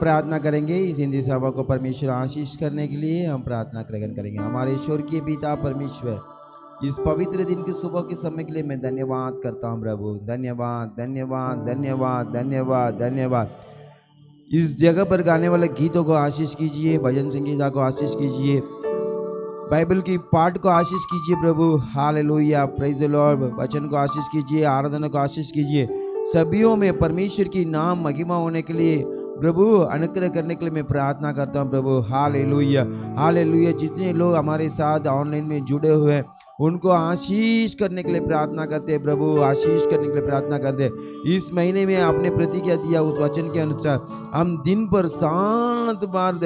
प्रार्थना करेंगे। इस हिंदी सभा को परमेश्वर आशीष करने के लिए हम प्रार्थना ग्रहण करेंगे। हमारे स्वर्गीय पिता परमेश्वर, इस पवित्र दिन की सुबह के समय के लिए मैं धन्यवाद करता हूँ प्रभु। धन्यवाद धन्यवाद धन्यवाद धन्यवाद धन्यवाद। इस जगह पर गाने वाले गीतों को आशीष कीजिए, भजन संगीता को आशीष कीजिए, बाइबल की पाठ को आशीष कीजिए प्रभु। Hallelujah, praise the Lord. वचन को आशीष कीजिए, आराधना को आशीष कीजिए। सभीयों में परमेश्वर की नाम महिमा होने के लिए प्रभु अनुग्रह करने के लिए मैं प्रार्थना करता हूँ प्रभु। Hallelujah hallelujah. जितने लोग हमारे साथ ऑनलाइन में जुड़े हुए हैं उनको आशीष करने के लिए प्रार्थना करते हैं प्रभु, आशीष करने के लिए प्रार्थना करते हैं। इस महीने में आपने प्रतिज्ञा दिया उस वचन के अनुसार हम दिन पर 7 बार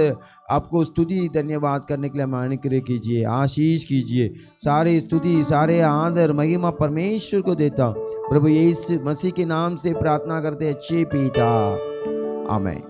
आपको स्तुति धन्यवाद करने के लिए अनुग्रह कीजिए, आशीष कीजिए। सारे स्तुति सारे आदर महिमा परमेश्वर को देता हूँ प्रभु। यीशु मसीह के नाम से प्रार्थना करते हैं अच्छे पिता, आमीन।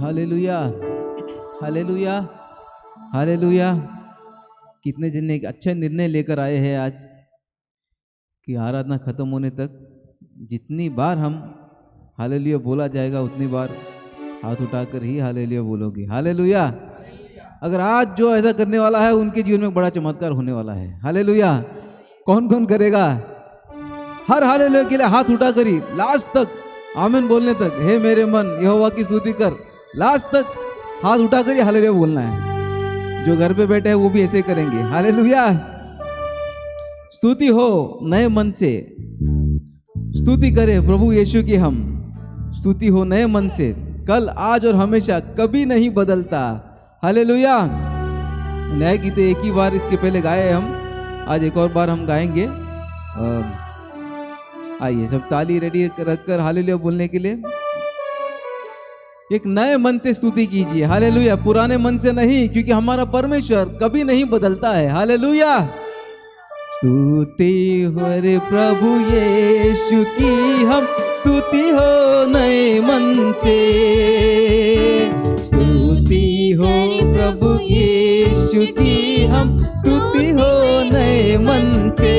Hallelujah hallelujah hallelujah. कितने दिन एक अच्छा निर्णय लेकर आए हैं आज कि आराधना खत्म होने तक जितनी बार हम हालेलुया बोला जाएगा उतनी बार हाथ उठाकर ही हालेलुया बोलोगे। हालेलुया। अगर आज जो ऐसा करने वाला है उनके जीवन में बड़ा चमत्कार होने वाला है। हालेलुया। कौन कौन करेगा? हर हालेलुया के लिए हाथ उठाकर ही लास्ट तक आमीन बोलने तक, हे मेरे मन यहोवा की स्तुति कर, लास्ट तक हाथ उठाकर ही हालेलुया बोलना है। जो घर पे बैठे हैं वो भी ऐसे करेंगे। हालेलुया। स्तुति हो नए मन से, स्तुति करें प्रभु यीशु की हम, स्तुति हो नए मन से, कल आज और हमेशा कभी नहीं बदलता। हालेलुया। नए गीत एक ही बार इसके पहले गाए हम, आज एक और बार हम गाएंगे। आइए सब ताली रेडी रखकर हालेलुया बोलने के लिए एक नए मन से स्तुति कीजिए। हालेलुया। पुराने मन से नहीं, क्योंकि हमारा परमेश्वर कभी नहीं बदलता है। हालेलुया। स्तुति हो रे प्रभु यीशु की हम, स्तुति हो नए मन से, स्तुति हो प्रभु यीशु की हम, स्तुति हो नए मन से,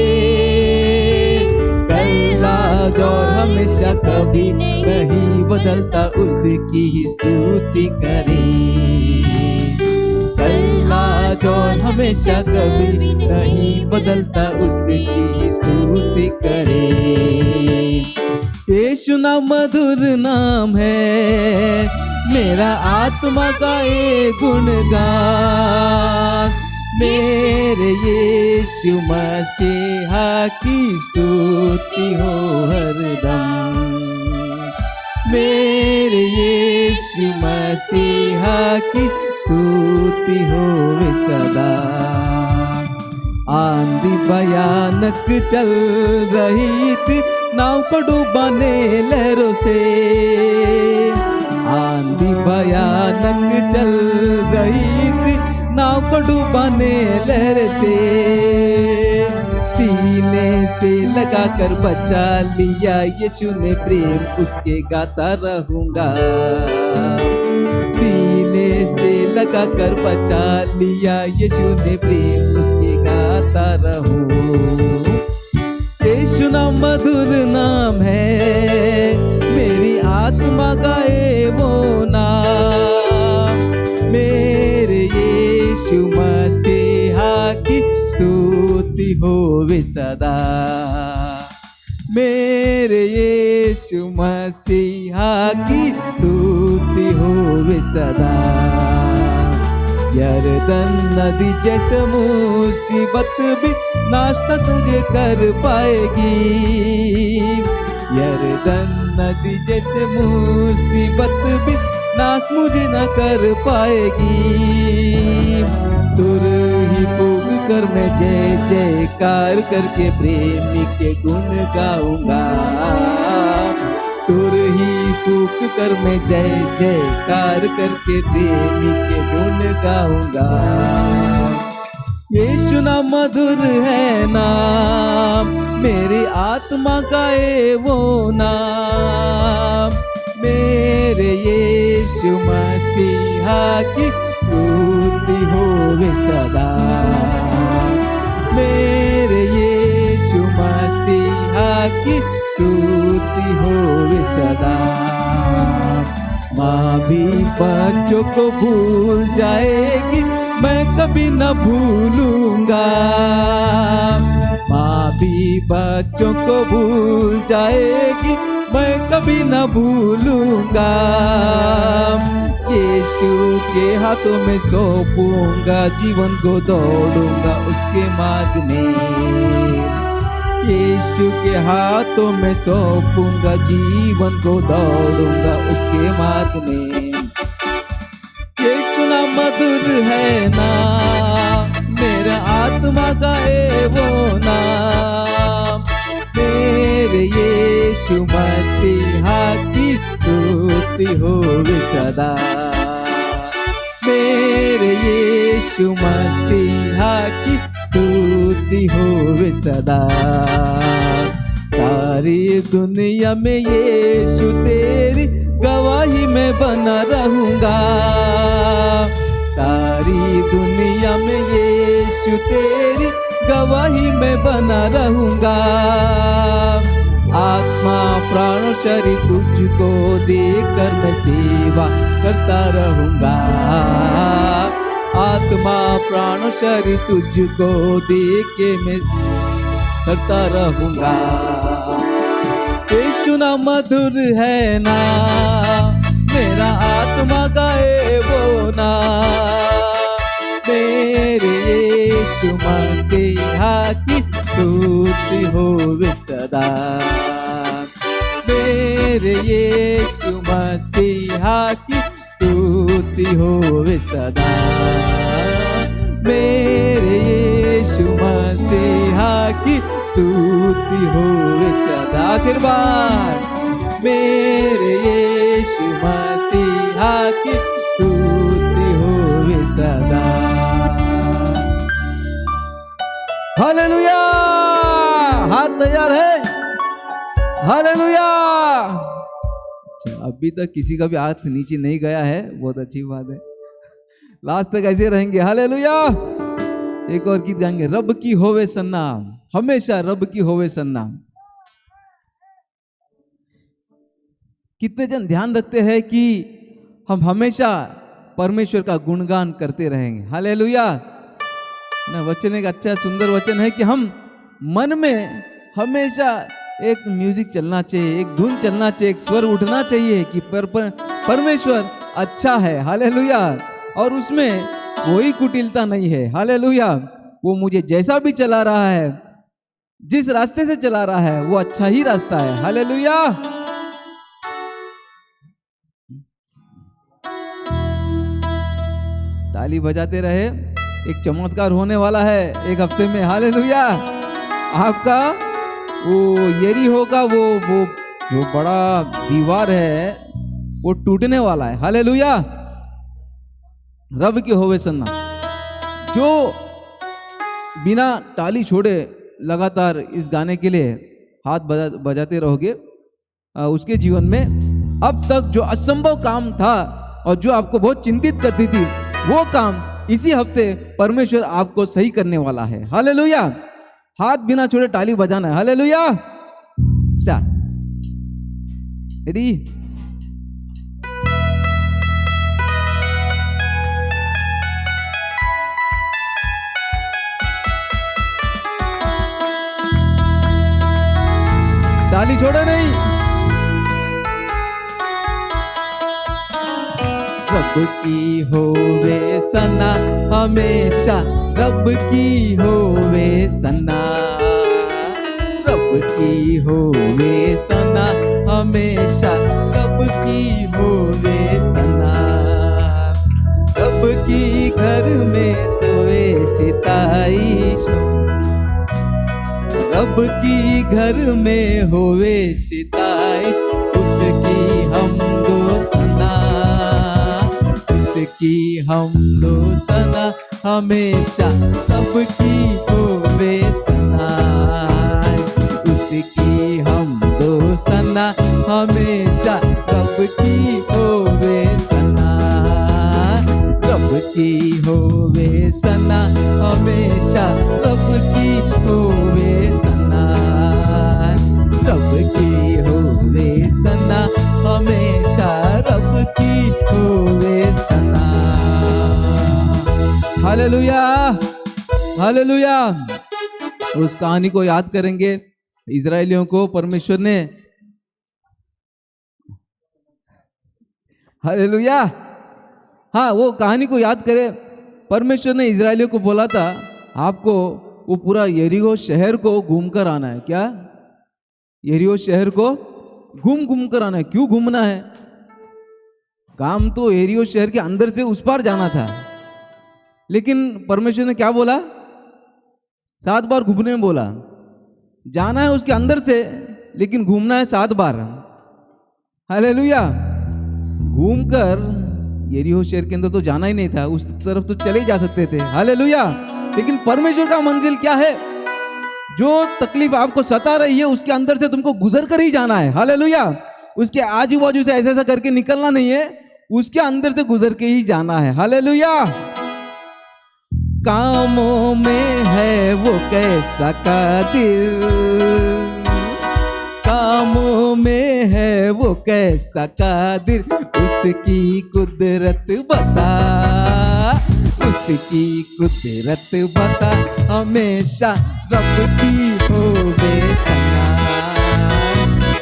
कल आज और हमेशा कभी नहीं बदलता, उसकी ही स्तुति करें। कल आज और हमेशा कभी नहीं बदलता, उसकी ही स्तुति करें। यीशु नाम मधुर नाम है, मेरा आत्मा गाए गुणगान, मेरे यीशु मसीहा की स्तुति हो हरदम, मेरे यीशु मसीहा की स्तुति हो सदा। आंधी भयानक चल रही थी, नाव को डूबाने लहरों से, आंधी भयानक चल रही थी, नाव को डूबाने लहर से, सीने से लगाकर बचा लिया यीशु ने प्रेम, उसके गाता रहूंगा। सीने से लगाकर बचा लिया यीशु ने प्रेम, उसके गाता रहूं। यीशु नाम मधुर नाम है, मेरी आत्मा गाए वो नाम, मेरे यीशु मसीहा की स्तुति होवे सदा, मेरे यीशु मसीहा की स्तुति होवे सदा। यरदन नदी जैसे मुसीबत भी नाश न तुझे कर पाएगी, यरदन नदी जैसे मुसीबत भी नाश मुझे न कर पाएगी। तुर ही फूक कर मैं जय जयकार करके प्रेमी के गुण गाऊंगा, तुर ही फूक कर मैं जय जयकार करके प्रेमी के गुण गाऊंगा। यीशु नाम मधुर है नाम, मेरी आत्मा गाए वो नाम। मेरे यीशु मसीहा की स्तुति होवे सदा। मेरे यीशु मसीहा की स्तुति होवे सदा। माँ भी बच्चों को भूल जाएगी, मैं कभी न भूलूंगा। माँ भी बच्चों को भूल जाएगी, मैं कभी न भूलूंगा। यीशु के हाथों में सौंपूंगा, जीवन को दौड़ूंगा उसके मार्ग में। यीशु के हाथों में सौंपूंगा, जीवन को दौड़ूंगा उसके मार्ग में। यीशु नाम मधुर है नाम, मेरा आत्मा गाए वो नाम। मेरे यीशु मसीहा की स्तुति होवे सदा। मेरे यीशु मसीहा की स्तुति होवे सदा। सारी दुनिया में यीशु तेरी गवाही में बना रहूंगा। सारी दुनिया में यीशु तेरी गवाही में बना रहूंगा। आत्मा प्राण शरीर तुझको देकर मैं सेवा करता रहूंगा। आत्मा प्राण शरीर तुझको दे के मैं करता रहूंगा। यीशु नाम मधुर है ना, मेरा आत्मा गाए वो ना। मेरे यीशु मसीहा की स्तुति होवे सदा। मेरे यीशु मसीहा की स्तुति होवे सदा। मेरे यीशु मसीहा की स्तुति होवे सदा। आखिर बार मेरे यीशु मसीहा की स्तुति होवे सदा। हालेलुया। हाथ तैयार है? हालेलुया। अभी तक किसी का भी हाथ नीचे नहीं गया है, बहुत अच्छी बात है। लास्ट तक ऐसे रहेंगे। हालेलुया। एक और गीत गाएंगे, रब की होवे सन्नाम, हमेशा रब की होवे सन्नाम। कितने जन ध्यान रखते हैं कि हम हमेशा परमेश्वर का गुणगान करते रहेंगे। हालेलुया ना। वचन एक अच्छा सुंदर वचन है कि हम मन में हमेशा एक म्यूजिक चलना चाहिए, एक धुन चलना चाहिए, एक स्वर उठना चाहिए कि परमेश्वर अच्छा है। हालेलुया। और उसमें कोई कुटिलता नहीं है। हालेलुया। वो मुझे जैसा भी चला रहा है, जिस रास्ते से चला रहा है, वो अच्छा ही रास्ता है। हालेलुया। ताली बजाते रहे। एक चमत्कार होने वाला है एक हफ्ते में। हालेलुया। आपका वो यरीहो का वो जो बड़ा दीवार है वो टूटने वाला है। हालेलुया। रब की होवे सन्ना। जो बिना ताली छोड़े लगातार इस गाने के लिए हाथ बजाते रहोगे, उसके जीवन में अब तक जो असंभव काम था और जो आपको बहुत चिंतित करती थी, वो काम इसी हफ्ते परमेश्वर आपको सही करने वाला है। हालेलुया। हाथ बिना छोड़े ताली बजाना है। हालेलुया। स्टार्ट। रेडी? ताली छोड़े नहीं। रब की होवे सना हमेशा, रब की होवे सना। रब की होवे सना हमेशा, रब की होवे सना। रब की घर में सोए सिताई शो, रब की घर में होवे सिताइश, उसकी हमदो सना, उसकी हमदो सना हमेशा रब की होवे सना, उसकी हमदो सना हमेशा रब की होवे सना, रब की होवे सना हमेशा रब की होवे सना, रब की होवे सना हमेशा रब की होवे सना। Hallelujah, hallelujah. उस कहानी को याद करेंगे, इजरायलियों को परमेश्वर ने, हालेलुया, हाँ वो कहानी को याद करें। परमेश्वर ने इजरायलियों को बोला था आपको वो पूरा यरीहो शहर को घूम कर आना है। क्या? यरीहो शहर को घूम कर आना है। क्यों घूमना है? काम तो यरीहो शहर के अंदर से उस पार जाना था, लेकिन परमेश्वर ने क्या बोला? 7 बार घूमने में बोला। जाना है उसके अंदर से, लेकिन घूमना है 7 बार। हालेलुया। घूमकर यरीहो शहर के अंदर तो जाना ही नहीं था, उस तरफ तो चले जा सकते थे। हालेलुया। लेकिन परमेश्वर का मंजिल क्या है? जो तकलीफ आपको सता रही है उसके अंदर से तुमको गुजर कर ही जाना है। हालेलुया। उसके आजू बाजू से ऐसा करके निकलना नहीं है, उसके अंदर से गुजर के ही जाना है। हालेलुया। कामों में है वो कैसा कादिर, कामों में है वो कैसा कादिर, उसकी कुदरत बता, उसकी कुदरत बता, हमेशा रब की होवे सना,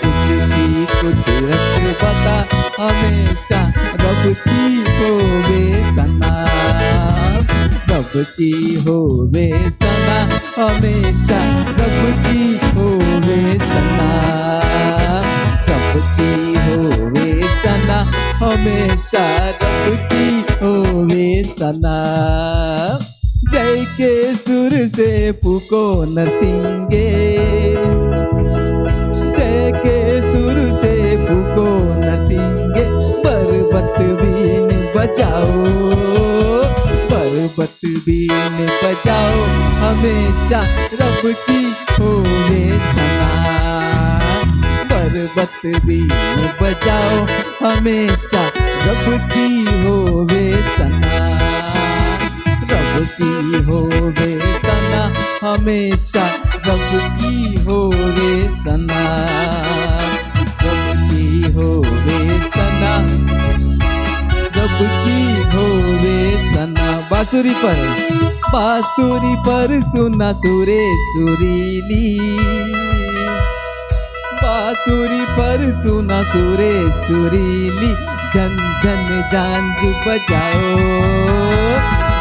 उसकी कुदरत बता, हमेशा रब की होवे सना, रब की होवे सना, हमेशा रब की होवे सना, रब की होवे सना, हमेशा रब की होवे सना। जय के सुर से फूको नरसिंगे, जय के सुर से फूको नरसिंगे, पर्वत बीन बजाओ, पर्वत बीन बजाओ, हमेशा रब की होवे सना, पर्वत बीन बजाओ, हमेशा रब की होवे सना, रब की होवे सना, हमेशा रब की होवे सना, रब की होवे सना, रब की होवे सना। बांसुरी पर सुना सुरे सुरीली, बांसुरी पर सुना सुरे सुरीली, जन जन झांझ बजाओ,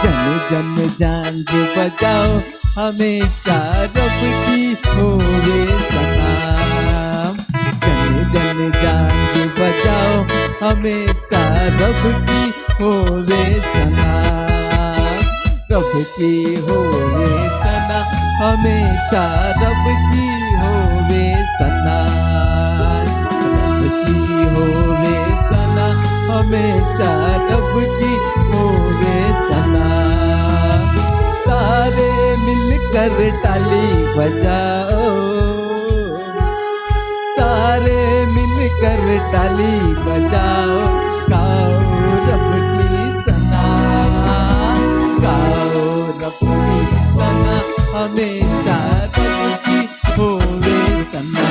जन जन झांझ बजाओ, हमेशा रब की होवे सना, जन जन झांझ बजाओ, हमेशा रब की होवे सना, रब की होवे सना, हमेशा रब की होवे सना, रब की होवे सना, हमेशा रब की होवे सना। सारे मिलकर ताली बजाओ, सारे मिलकर ताली बजाओ, गाओ रब की सना, गाओ रब की सना, हमेशा रब की होवे सना,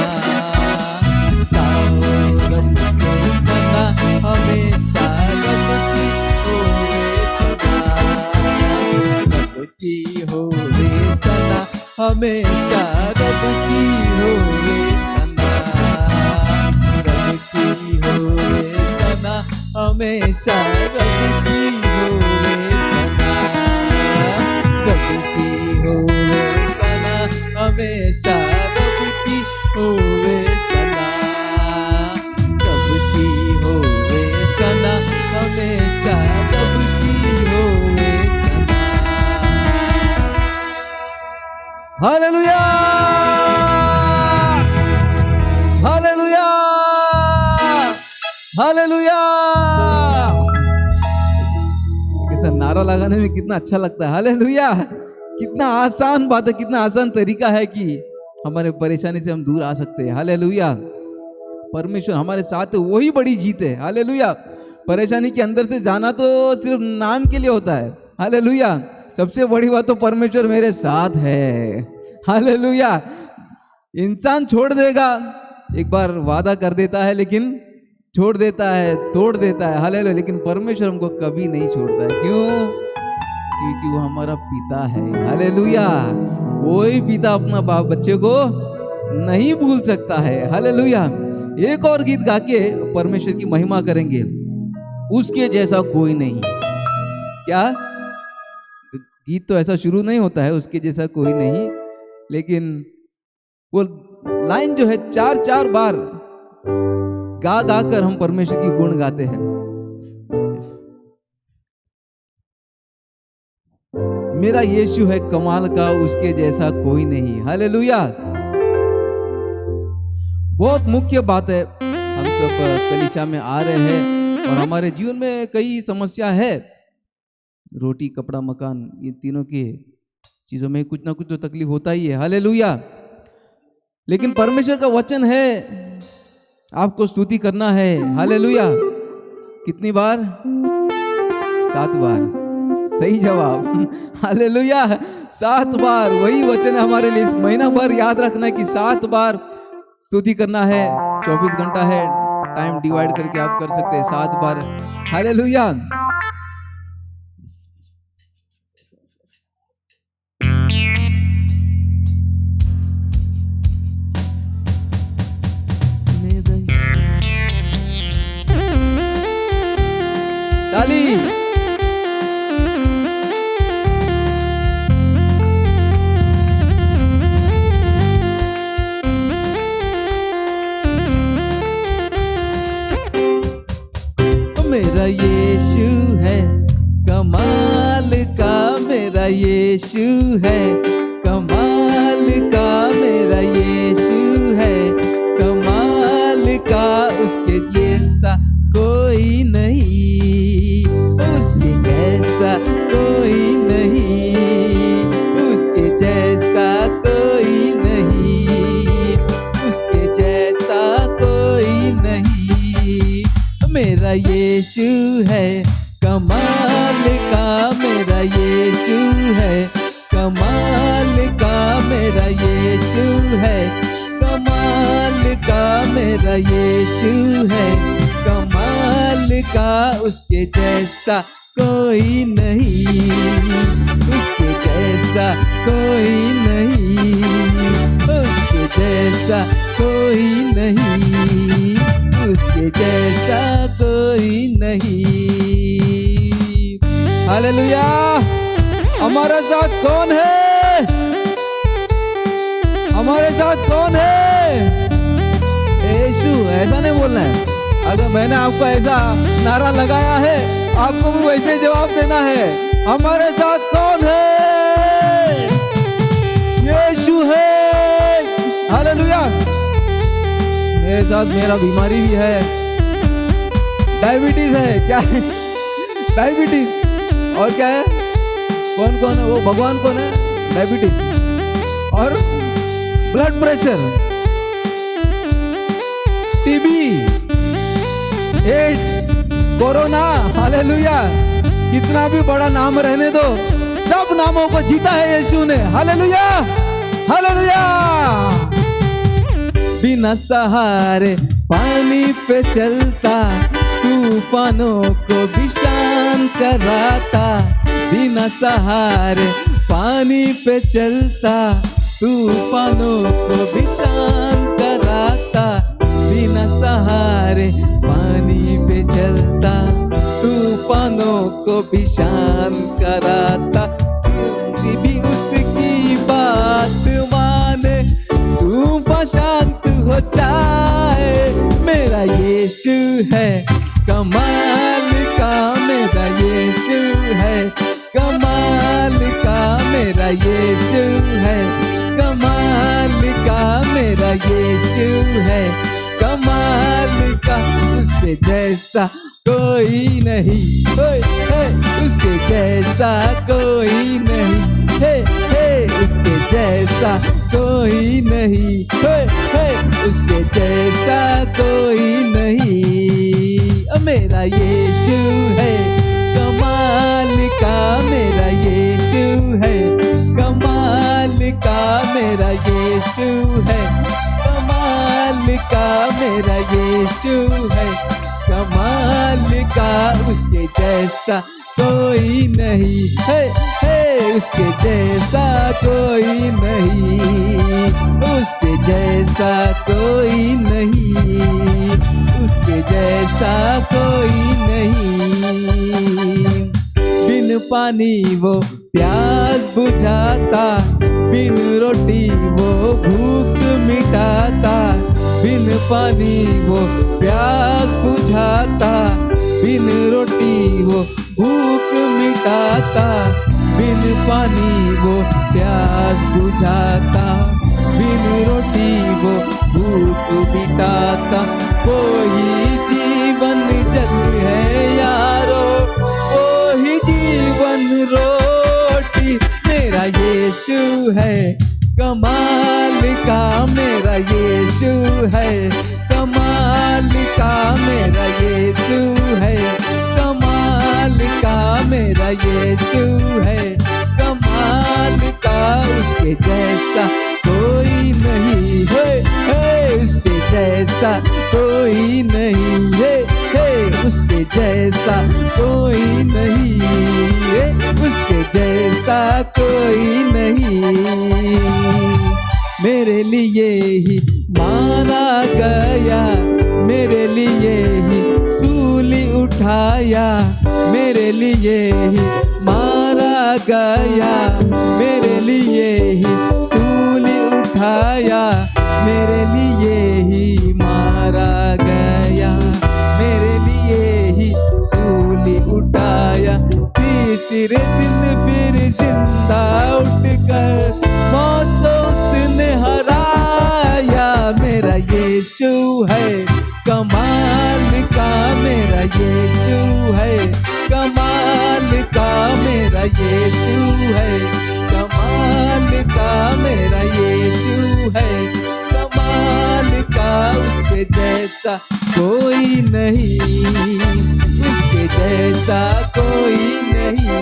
गाओ रब की सना, हमेशा रब की होवे सना, रब की होवे सना, हमेशा रब की होवे सना, रब की होवे सना, हमेशा रब की होवे सना, रब की होवे सना, हमेशा रब की होवे सना, रब की होवे सना, हमेशा रब की होवे सना। Hallelujah, hallelujah, hallelujah. ऐसा नारा लगाने में कितना अच्छा लगता है, हालेलुया। कितना आसान बात है, कितना आसान तरीका है कि हमारे परेशानी से हम दूर आ सकते हैं, हालेलुया। परमेश्वर हमारे साथ है, वही बड़ी जीत है, हालेलुया। परेशानी के अंदर से जाना तो सिर्फ नाम के लिए होता है, हालेलुया। सबसे बड़ी बात तो परमेश्वर मेरे साथ है, हालेलुया। इंसान छोड़ देगा, एक बार वादा कर देता है लेकिन छोड़ देता है, तोड़ देता है, हालेलुया। लेकिन परमेश्वर हमको कभी नहीं छोड़ता है, क्यों? क्योंकि वो हमारा पिता है, हालेलुया। कोई पिता अपना बाप बच्चे को नहीं भूल सकता है, हालेलुया। एक और गीत गा के परमेश्वर की महिमा करेंगे, उसके जैसा कोई नहीं। क्या गीत तो ऐसा शुरू नहीं होता है, उसके जैसा कोई नहीं, लेकिन वो लाइन जो है चार चार बार गा गा कर हम परमेश्वर की गुण गाते हैं। मेरा यीशु है कमाल का, उसके जैसा कोई नहीं, हालेलुया। बहुत मुख्य बात है, हम सब कलीसिया में आ रहे हैं और हमारे जीवन में कई समस्या है, रोटी कपड़ा मकान, ये तीनों की चीजों में कुछ ना कुछ तो तकलीफ होता ही है, हालेलुया। लेकिन परमेश्वर का वचन है आपको स्तुति करना है, हालेलुया। कितनी बार? 7 बार। सही जवाब, हालेलुया। 7 बार वही वचन है हमारे लिए। इस महीना भर याद रखना है कि 7 बार स्तुति करना है। 24 घंटा है, टाइम डिवाइड करके आप कर सकते हैं 7 बार, हालेलुया। ताली। मेरा यीशु है कमाल का, मेरा यीशु है कमाल का, मेरा यीशु है कमाल का, उसके जैसा कोई नहीं, उसके जैसा कोई नहीं, उसके जैसा कोई नहीं, उसके जैसा कोई नहीं। मेरा यीशु है कमाल का, मेरा यीशु है कमाल का, मेरा यीशु है कमाल का, मेरा यीशु है कमाल का, उसके जैसा कोई नहीं, उसके जैसा कोई नहीं, उसके जैसा कोई नहीं, उसके जैसा कोई नहीं। हालेलुया। हमारे साथ कौन है? हमारे साथ कौन है? यीशु। ऐसा नहीं बोलना है। अगर मैंने आपको ऐसा नारा लगाया है, आपको भी वैसे ही जवाब देना है। हमारे साथ कौन है? यीशु है। हालेलुया। मेरे साथ मेरा बीमारी भी है, डायबिटीज है। क्या है? डायबिटीज। और क्या है? कौन कौन है? वो भगवान कौन है? डायबिटीज और blood pressure, TB, AIDS, corona. Hallelujah. कितना भी बड़ा नाम रहने दो, सब नामों को जीता है यीशु ने। हालेलुया। हालेलुया। बिना सहारे पानी पे चलता, तूफानों को भी शांत कराता। बिना सहारे पानी पे चलता, तूफानों को भी शांत कराता। बिना सहारे पानी पे चलता, तूफानों को भी शांत कराता। भी उसकी बात माने, तूफान शांत हो जाए। मेरा यीशु है कमाल का, मेरा यीशु है कमाल का, मेरा यीशु है कमाल का, मेरा यीशु है कमाल का, उसके उसके जैसा कोई नहीं, हे हे उसके जैसा कोई नहीं, हे हे उसके जैसा कोई नहीं, हे हे उसके जैसा कोई नहीं। मेरा यीशु है कमाल का, मेरा यीशु है कमाल का, मेरा यीशु है कमाल का, मेरा यीशु है कमाल का। उसके जैसा कोई नहीं, हे हे उसके जैसा कोई नहीं, उसके जैसा कोई नहीं, उसके जैसा कोई नहीं। बिन पानी वो प्यास बुझाता, बिन रोटी वो भूख मिटाता, बिन पानी वो प्यास बुझाता, बिन रोटी वो भूख मिटाता, बिन पानी वो प्यास बुझाता, बिन रोटी वो भूख मिटाता। कोई जीवन जल है यारो, वही जीवन रोटी, मेरा यीशु है कमाल का, मेरा यीशु है कमाल का, मेरा यीशु है कमाल का, मेरा यीशु है कमाल का। उसके जैसा कोई नहीं है, उसके जैसा कोई नहीं है, उसके जैसा कोई नहीं है, उसके जैसा कोई नहीं। मेरे लिए ही मारा गया, मेरे लिए ही सूली उठाया, मेरे लिए ही मारा गया, मेरे लिए ही सूली उठाया, मेरे लिए ही मारा गया, मेरे लिए ही सूली उठाया। तीसरे दिन फिर जिंदा उठकर मौतों से हराया, मेरा यीशु है कमाल का, मेरा यीशु है कमाल का, मेरा यीशु है कमाल का, मेरा यीशु है कमाल का। उसके जैसा कोई नहीं, उसके जैसा कोई नहीं,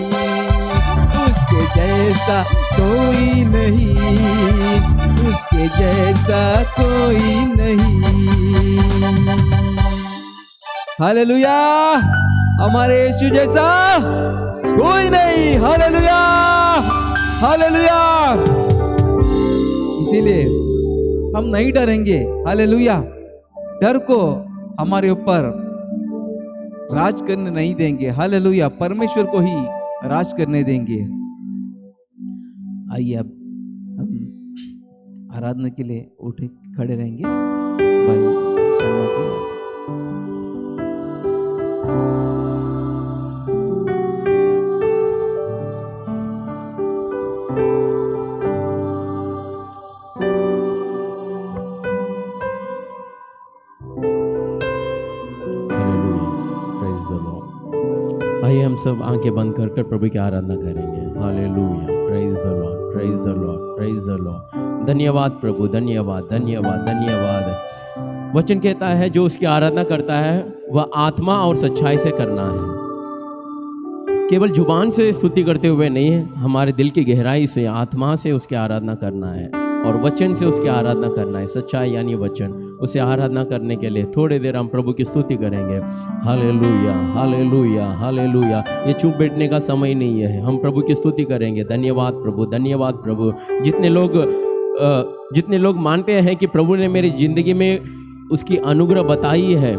उसके जैसा कोई नहीं, उसके जैसा कोई नहीं। हालेलुया, हमारे यीशु जैसा कोई नहीं। Hallelujah, hallelujah. इसीलिए हम नहीं डरेंगे। हालेलुया, डर को हमारे ऊपर राज करने नहीं देंगे। हालेलुया, परमेश्वर को ही राज करने देंगे। आइए अब हम आराधना के लिए उठे खड़े रहेंगे। भाई श्यामा की आइए हम सब आंखें बंद कर कर प्रभु की आराधना करेंगे। Hallelujah, praise the Lord, praise the Lord, praise the Lord. धन्यवाद प्रभु, धन्यवाद, धन्यवाद, धन्यवाद। वचन कहता है जो उसकी आराधना करता है वह आत्मा और सच्चाई से करना है। केवल जुबान से स्तुति करते हुए नहीं है, हमारे दिल की गहराई से आत्मा से उसकी आराधना करना है और वचन से उसकी आराधना करना है। सच्चाई यानी वचन, उसे आराधना करने के लिए थोड़ी देर हम प्रभु की स्तुति करेंगे। Hallelujah, hallelujah, hallelujah. ये चुप बैठने का समय नहीं है, हम प्रभु की स्तुति करेंगे। धन्यवाद प्रभु, धन्यवाद प्रभु। जितने लोग मानते हैं कि प्रभु ने मेरी जिंदगी में उसकी अनुग्रह बताई है,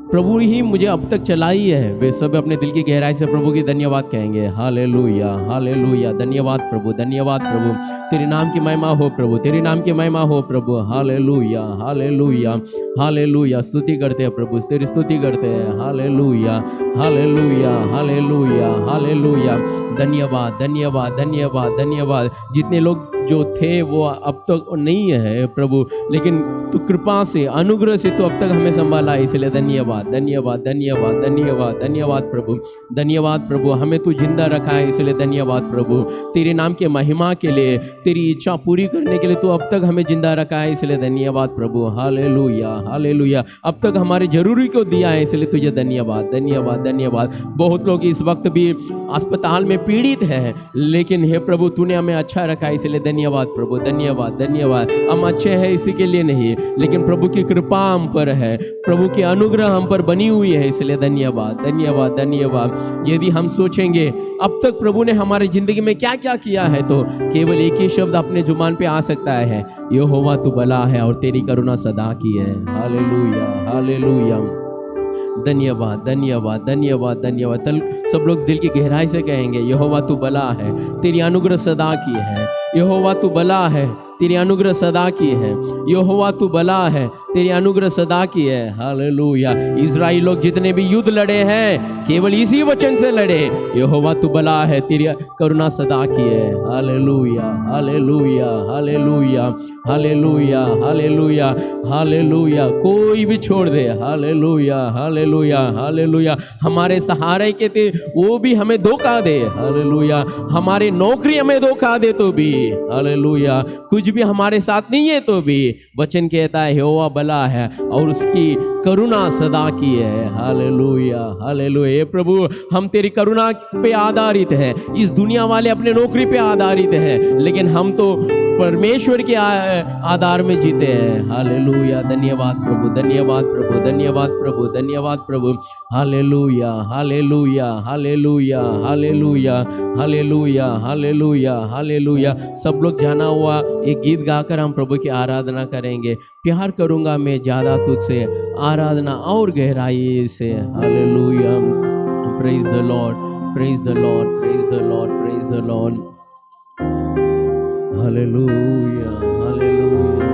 प्रभु ही मुझे अब तक चलाई है, वे सब अपने दिल की गहराई से प्रभु की धन्यवाद कहेंगे। Hallelujah, hallelujah. धन्यवाद प्रभु, धन्यवाद प्रभु। तेरे नाम की महिमा हो प्रभु, तेरे नाम की महिमा हो प्रभु। Hallelujah, hallelujah, hallelujah. स्तुति करते हैं प्रभु, तेरी स्तुति करते हैं। Hallelujah, hallelujah, hallelujah, hallelujah. धन्यवाद, धन्यवाद, धन्यवाद, धन्यवाद। जितने लोग जो थे वो अब तक नहीं है प्रभु, लेकिन तू कृपा से, अनुग्रह से तू अब तक हमें संभाला है, इसलिए धन्यवाद धन्यवाद धन्यवाद धन्यवाद धन्यवाद प्रभु, धन्यवाद प्रभु। हमें तू जिंदा रखा है, इसलिए धन्यवाद प्रभु। तेरे नाम के महिमा के लिए, तेरी इच्छा पूरी करने के लिए तू अब तक हमें जिंदा रखा है, इसलिए धन्यवाद प्रभु। Hallelujah hallelujah. अब तक हमारे जरूरी को दिया है, इसलिए तुझे धन्यवाद धन्यवाद धन्यवाद। बहुत लोग इस वक्त भी अस्पताल में पीड़ित है, लेकिन हे प्रभु तूने हमें अच्छा रखा है, इसलिए धन्यवाद प्रभु, धन्यवाद धन्यवाद। हम अच्छे हैं इसी के लिए नहीं, लेकिन प्रभु की कृपा हम पर है, प्रभु की अनुग्रह हम पर बनी हुई है, इसलिए धन्यवाद धन्यवाद धन्यवाद। यदि हम सोचेंगे अब तक प्रभु ने हमारी जिंदगी में क्या क्या किया है, तो केवल एक ही शब्द अपने जुबान पे आ सकता है, यहोवा तू भला है और तेरी करुणा सदा की है। Hallelujah hallelujah. धन्यवाद धन्यवाद धन्यवाद धन्यवाद। सब लोग दिल की गहराई से कहेंगे, यहोवा तू भला है, तेरी अनुग्रह सदा की है, यहोवा तू भला है, तेरी अनुग्रह सदा की है, यहोवा तू भला है, तेरी अनुग्रह सदा की है। हालेलुया। इज़राइल लोग जितने भी युद्ध लड़े हैं, केवल इसी वचन से लड़े, यहोवा तू भला है, तेरी करुणा सदा की है। Hallelujah hallelujah hallelujah hallelujah hallelujah hallelujah. कोई भी छोड़ दे, हालेलुया हालेलुया हालेलुया। हमारे सहारे के थे वो भी हमें धोखा दे, हालेलुया। हमारी नौकरी हमें धोखा दे तो भी, हालेलुया। कुछ भी हमारे साथ नहीं है तो भी वचन कहता है यहोवा भला है और उसकी करुणा सदा की है। Hallelujah hallelujah. हे प्रभु हम तेरी करुणा पे आधारित है, इस दुनिया वाले अपने नौकरी पे आधारित है, लेकिन हम तो परमेश्वर के आधार में जीते हैं। हालेलुया। धन्यवाद प्रभु, धन्यवाद प्रभु, धन्यवाद प्रभु, धन्यवाद प्रभु। Hallelujah hallelujah hallelujah hallelujah hallelujah hallelujah hallelujah. सब लोग जाना हुआ एक गीत गाकर हम प्रभु की आराधना करेंगे। प्यार करूंगा मैं ज्यादा तुझसे, आराधना और गहराई से। Hallelujah. Praise the Lord, praise the Lord, praise the Lord, praise the Lord. Hallelujah hallelujah.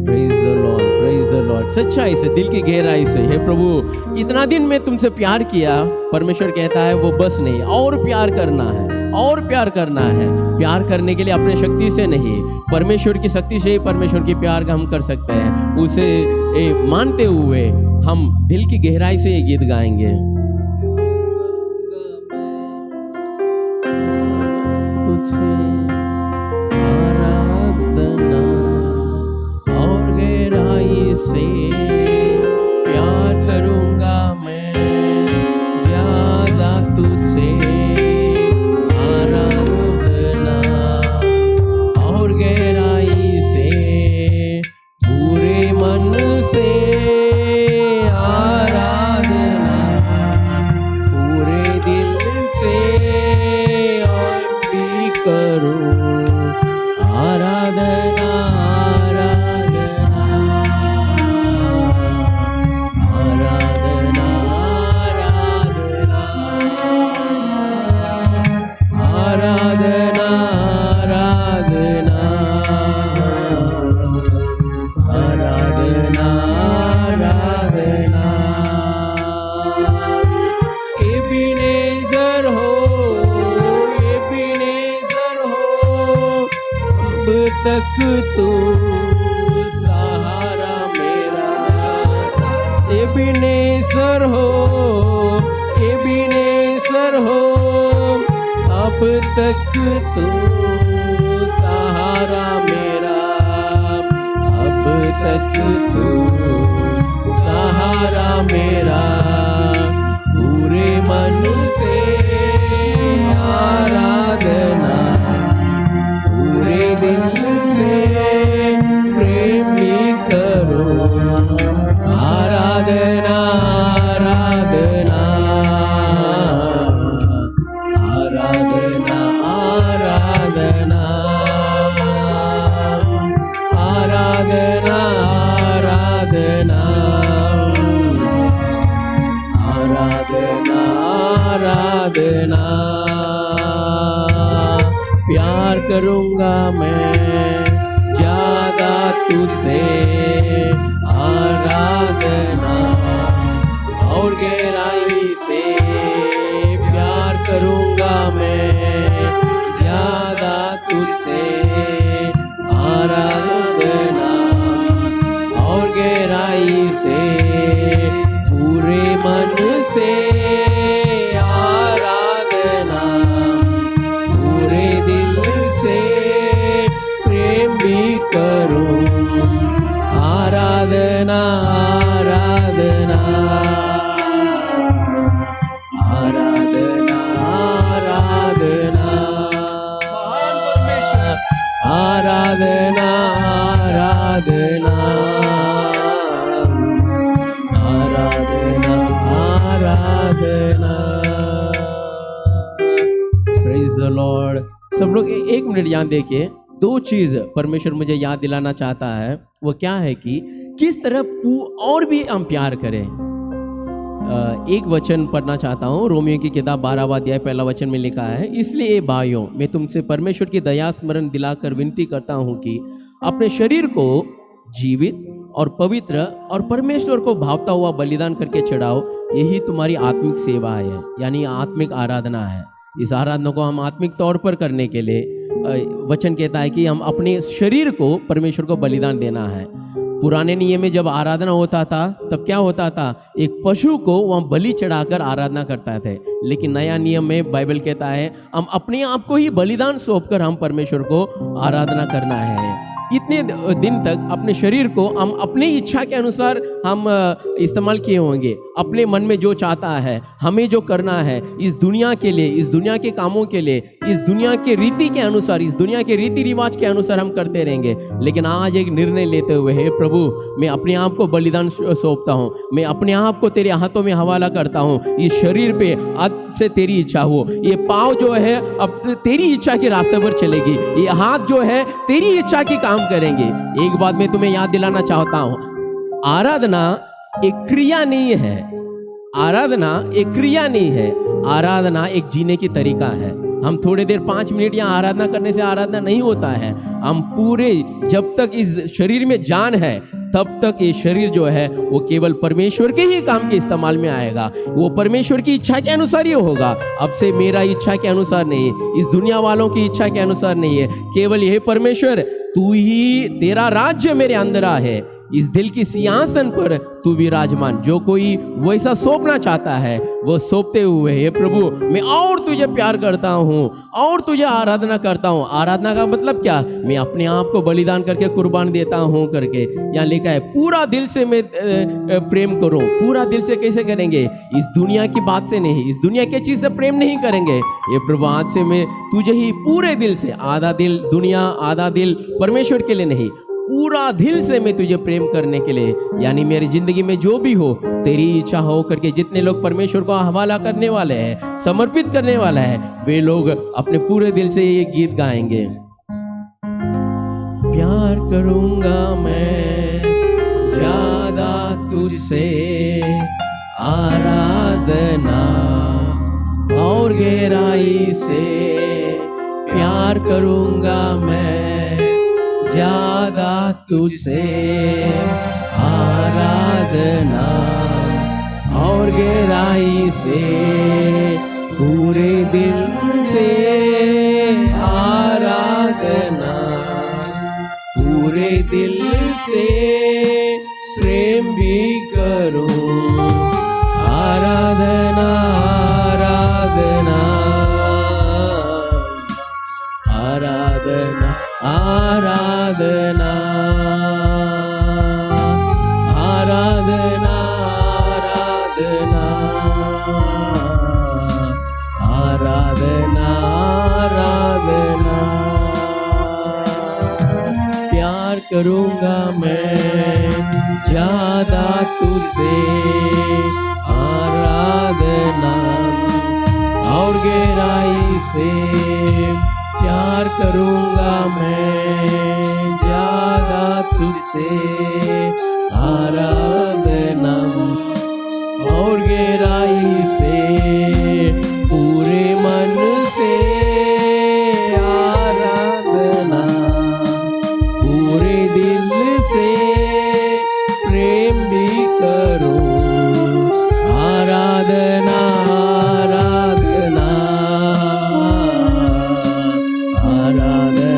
Praise the Lord, praise the Lord. सच्चाई से, दिल की गहराई से, हे प्रभु इतना दिन मैं तुमसे प्यार किया, परमेश्वर कहता है वो बस नहीं, और प्यार करना है, और प्यार करना है। प्यार करने के लिए अपने शक्ति से नहीं, परमेश्वर की शक्ति से ही परमेश्वर की प्यार का हम कर सकते हैं। उसे मानते हुए हम दिल की गहराई से ये गीत गाएंगे। तुझसे आराधना और गहराई से प्यार करूंगा मैं, ज्यादा तुझसे आराधना और गहराई से, पूरे मन से आराधना, पूरे दिल से करूं आराधना आराधना आराधना आराधना आराधना आराधना आराधना आराधना। एबीनेज़र हो, तक तू सहारा मेरा। एबीनेज़र हो, एबीनेज़र हो, अब तक तू सहारा मेरा, अब तक तू सहारा मेरा, पूरे मन से आराधना, पूरे दिल से प्रेमी करो आराधना आराधना आराधना आराधना आराधना आराधना आराधना आराधना। प्यार करूंगा मैं ज्यादा तुझसे, आराधना और गहराई से, प्यार करूंगा मैं ज्यादा तुझसे आराधना और गहराई से पूरे मन से आराधना पूरे दिल से प्रेम भी करूं आराधना आराधना आराधना आराधना आराधना आराधना आराधना आराधना प्रेज द लॉर्ड। सब लोग एक मिनट यहाँ देखिए, दो चीज परमेश्वर मुझे याद दिलाना चाहता है। वो क्या है कि किस तरह और भी हम प्यार करें। एक वचन पढ़ना चाहता हूँ, रोमियो की किताब 12वां अध्याय 1 वचन में लिखा है, इसलिए भाइयों मैं तुमसे परमेश्वर की दया स्मरण दिलाकर विनती करता हूँ कि अपने शरीर को जीवित और पवित्र और परमेश्वर को भावता हुआ बलिदान करके चढ़ाओ, यही तुम्हारी आत्मिक सेवा है, यानी आत्मिक आराधना है। इस आराधना को हम आत्मिक तौर पर करने के लिए वचन कहता है कि हम अपने शरीर को परमेश्वर को बलिदान देना है। पुराने नियम में जब आराधना होता था तब क्या होता था, एक पशु को वहाँ बलि चढ़ाकर आराधना करता थे। लेकिन नया नियम में बाइबल कहता है हम अपने आप को ही बलिदान सौंपकर हम परमेश्वर को आराधना करना है। इतने दिन तक अपने शरीर को हम अपनी इच्छा के अनुसार हम इस्तेमाल किए होंगे। अपने मन में जो चाहता है, हमें जो करना है, इस दुनिया के लिए, इस दुनिया के कामों के लिए, इस दुनिया के रीति के अनुसार, इस दुनिया के रीति रिवाज के अनुसार हम करते रहेंगे। लेकिन आज एक निर्णय लेते हुए, हे प्रभु मैं अपने आप को बलिदान सौंपता हूँ, मैं अपने आप को तेरे हाथों में हवाला करता हूँ। इस शरीर पे आज से तेरी इच्छा हो, ये पाँव जो है अब तेरी इच्छा के रास्ते पर चलेगी, ये हाथ जो है तेरी इच्छा की काम करेंगे। एक बात मैं तुम्हें याद दिलाना चाहता हूं, आराधना एक क्रिया नहीं है, आराधना एक क्रिया नहीं है, आराधना एक जीने की तरीका है। हम थोड़ी देर 5 मिनट यहाँ आराधना करने से आराधना नहीं होता है। हम पूरे जब तक इस शरीर में जान है तब तक ये शरीर जो है वो केवल परमेश्वर के ही काम के इस्तेमाल में आएगा, वो परमेश्वर की इच्छा के अनुसार ही होगा। अब से मेरा इच्छा के अनुसार नहीं, इस दुनिया वालों की इच्छा के अनुसार नहीं है, केवल यह परमेश्वर तू ही, तेरा राज्य मेरे अंदर है, इस दिल की सिंहासन पर तू विराजमान। जो कोई वैसा सौंपना चाहता है वो सौंपते हुए, हे प्रभु मैं और तुझे प्यार करता हूँ और तुझे आराधना करता हूँ। आराधना का मतलब क्या, मैं अपने आप को बलिदान करके कुर्बान देता हूँ करके यहाँ लिखा है। पूरा दिल से मैं प्रेम करूँ। पूरा दिल से कैसे करेंगे, इस दुनिया की बात से नहीं, इस दुनिया की चीज से प्रेम नहीं करेंगे। ये प्रभु आज से मैं तुझे ही पूरे दिल से, आधा दिल दुनिया आधा दिल परमेश्वर के लिए नहीं, पूरा दिल से मैं तुझे प्रेम करने के लिए, यानी मेरी जिंदगी में जो भी हो तेरी इच्छा हो करके। जितने लोग परमेश्वर को हवाला करने वाले हैं, समर्पित करने वाला है, वे लोग अपने पूरे दिल से ये गीत गाएंगे। प्यार करूंगा मैं ज्यादा तुझसे, आराधना और गहराई से प्यार करूंगा मैं ज्यादा तुझसे, आराधना और गहराई से पूरे दिल से, आराधना पूरे दिल से प्रेम भी करूं, आराधना आराधना आराधना आराधना आराधना आराधना आराधना आराधना। प्यार करूंगा मैं ज्यादा तुझसे, आराधना और गहराई से प्यार करूंगा मैं ज्यादा तुझसे, आराधना और गहराई से पूरे मन से, आराधना पूरे दिल से प्रेम भी करूं, आराधना आराधना आराधना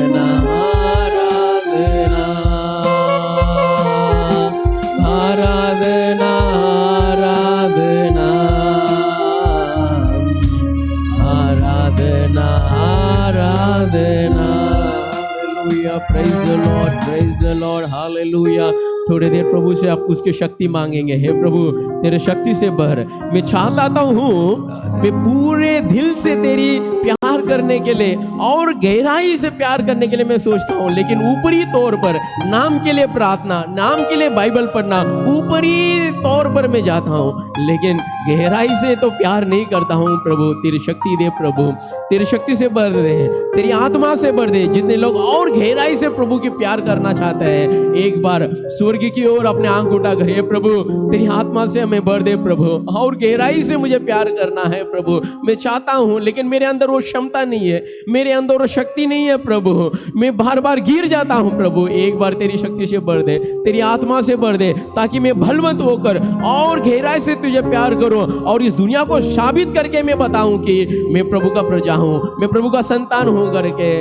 praise the Lord, praise the Lord, hallelujah. थोड़ी देर प्रभु से आप उसकी शक्ति मांगेंगे। हे प्रभु तेरे शक्ति से भर, मैं चाहता हूँ मैं पूरे दिल से तेरी प्यार करने के लिए और गहराई से प्यार करने के लिए मैं सोचता हूँ, लेकिन ऊपरी तौर पर नाम के लिए प्रार्थना, नाम के लिए बाइबल पढ़ना, ऊपरी तौर पर मैं जाता हूँ, लेकिन गहराई से तो प्यार नहीं करता हूँ। प्रभु तेरी शक्ति दे, प्रभु तेरी शक्ति से भर दे, तेरी आत्मा से भर दे। जितने लोग और गहराई से प्रभु की प्यार करना चाहते हैं, एक बार स्वर्ग की ओर अपने आंख उठा कर, हे प्रभु तेरी आत्मा से हमें भर दे प्रभु, और गहराई से मुझे प्यार करना है प्रभु। मैं चाहता हूँ लेकिन मेरे अंदर वो क्षमता नहीं है, मेरे अंदर वो शक्ति नहीं है प्रभु, मैं बार बार गिर जाता हूँ प्रभु। एक बार तेरी शक्ति से भर दे, तेरी आत्मा से भर दे, ताकि मैं बलवंत होकर और गहराई से तुझे प्यार करूं और इस दुनिया को साबित करके मैं बताऊं कि मैं प्रभु का प्रजा हूं, मैं प्रभु का संतान हूं करके।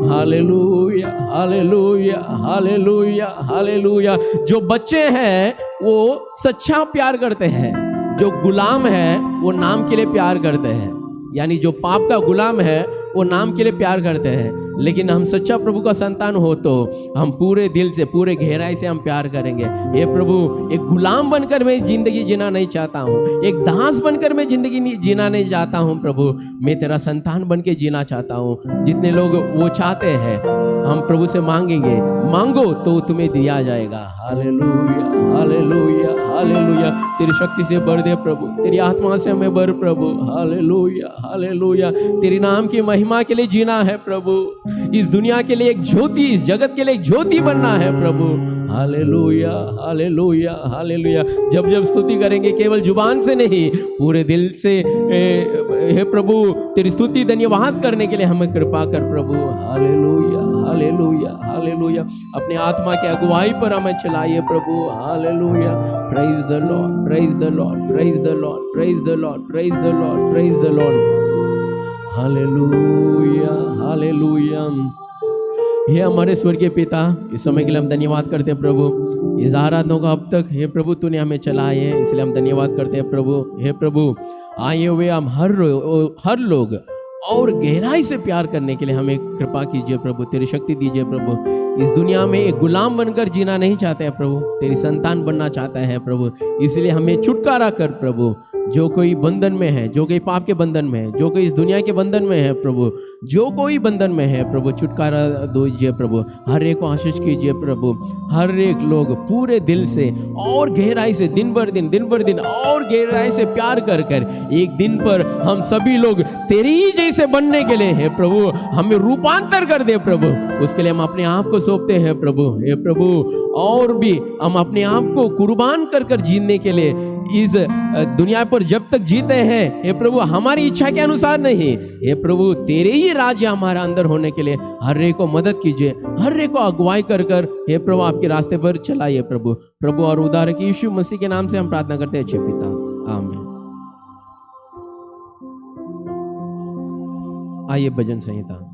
Hallelujah, hallelujah, hallelujah, hallelujah. जो बच्चे हैं वो सच्चा प्यार करते हैं, जो गुलाम है वो नाम के लिए प्यार करते हैं, यानी जो पाप का गुलाम है वो नाम के लिए प्यार करते हैं। लेकिन हम सच्चा प्रभु का संतान हो तो हम पूरे दिल से, पूरे गहराई से हम प्यार करेंगे। हे प्रभु एक गुलाम बनकर मैं जिंदगी जीना नहीं चाहता हूँ, एक दास बनकर मैं जिंदगी जीना नहीं चाहता हूँ प्रभु, मैं तेरा संतान बन के जीना चाहता हूँ। जितने लोग वो चाहते हैं हम प्रभु से मांगेंगे, मांगो तो तुम्हें दिया जाएगा। Hallelujah, hallelujah, hallelujah. तेरी शक्ति से भर दे प्रभु, तेरी आत्मा से हमें भर प्रभु। Hallelujah, hallelujah. तेरी नाम की महिमा के लिए जीना है प्रभु, इस दुनिया के लिए एक ज्योति, इस जगत के लिए एक ज्योति बनना है प्रभु। Hallelujah, hallelujah, hallelujah. जब जब स्तुति करेंगे केवल जुबान से नहीं, पूरे दिल से हे प्रभु तेरी स्तुति धन्यवाद करने के लिए हमें कृपा कर प्रभु। Hallelujah, hallelujah, hallelujah. अपने आत्मा की अगुवाई पर हमें चलाइए प्रभु। Hallelujah. Praise the Lord, praise the Lord, praise the Lord, praise the Lord, praise the Lord, praise the Lord. Hallelujah, hallelujah. हे हमारे स्वर्गीय पिता, इस समय के लिए हम धन्यवाद करते हैं प्रभु। इस आराधना का अब तक हे प्रभु तूने हमें चलाए है, इसलिए हम धन्यवाद करते हैं प्रभु। हे प्रभु आए हुए हम हर लोग और गहराई से प्यार करने के लिए हमें कृपा कीजिए प्रभु, तेरी शक्ति दीजिए प्रभु। इस दुनिया में एक गुलाम बनकर जीना नहीं चाहते हैं प्रभु, तेरी संतान बनना चाहता है प्रभु, इसलिए हमें छुटकारा कर प्रभु। जो कोई बंधन में है, जो कोई पाप के बंधन में है, जो कोई इस दुनिया के बंधन में है प्रभु, जो कोई बंधन में है प्रभु, छुटकारा दीजिए प्रभु। हर एक को आशीष कीजिए प्रभु। हर एक लोग पूरे दिल से और गहराई से दिन भर दिन और गहराई से प्यार कर कर एक दिन पर हम सभी लोग तेरी ही जैसे बनने के लिए है प्रभु, हमें रूपांतर कर दे प्रभु। उसके लिए हम अपने आप को सौंपते हैं प्रभु। हे प्रभु और भी हम अपने आप को कुर्बान कर कर जीने के लिए इस दुनिया पर जब तक जीते हैं हे प्रभु, हमारी इच्छा के अनुसार नहीं, हे प्रभु तेरे ही राज्य हमारा अंदर होने के लिए हर एक को मदद कीजिए, हर एक को अगुवाई कर कर हे प्रभु आपके रास्ते पर चलाइए प्रभु। प्रभु और उद्धारक यीशु मसीह के नाम से हम प्रार्थना करते हैं अच्छे पिता, आमीन। आइए भजन संहिता।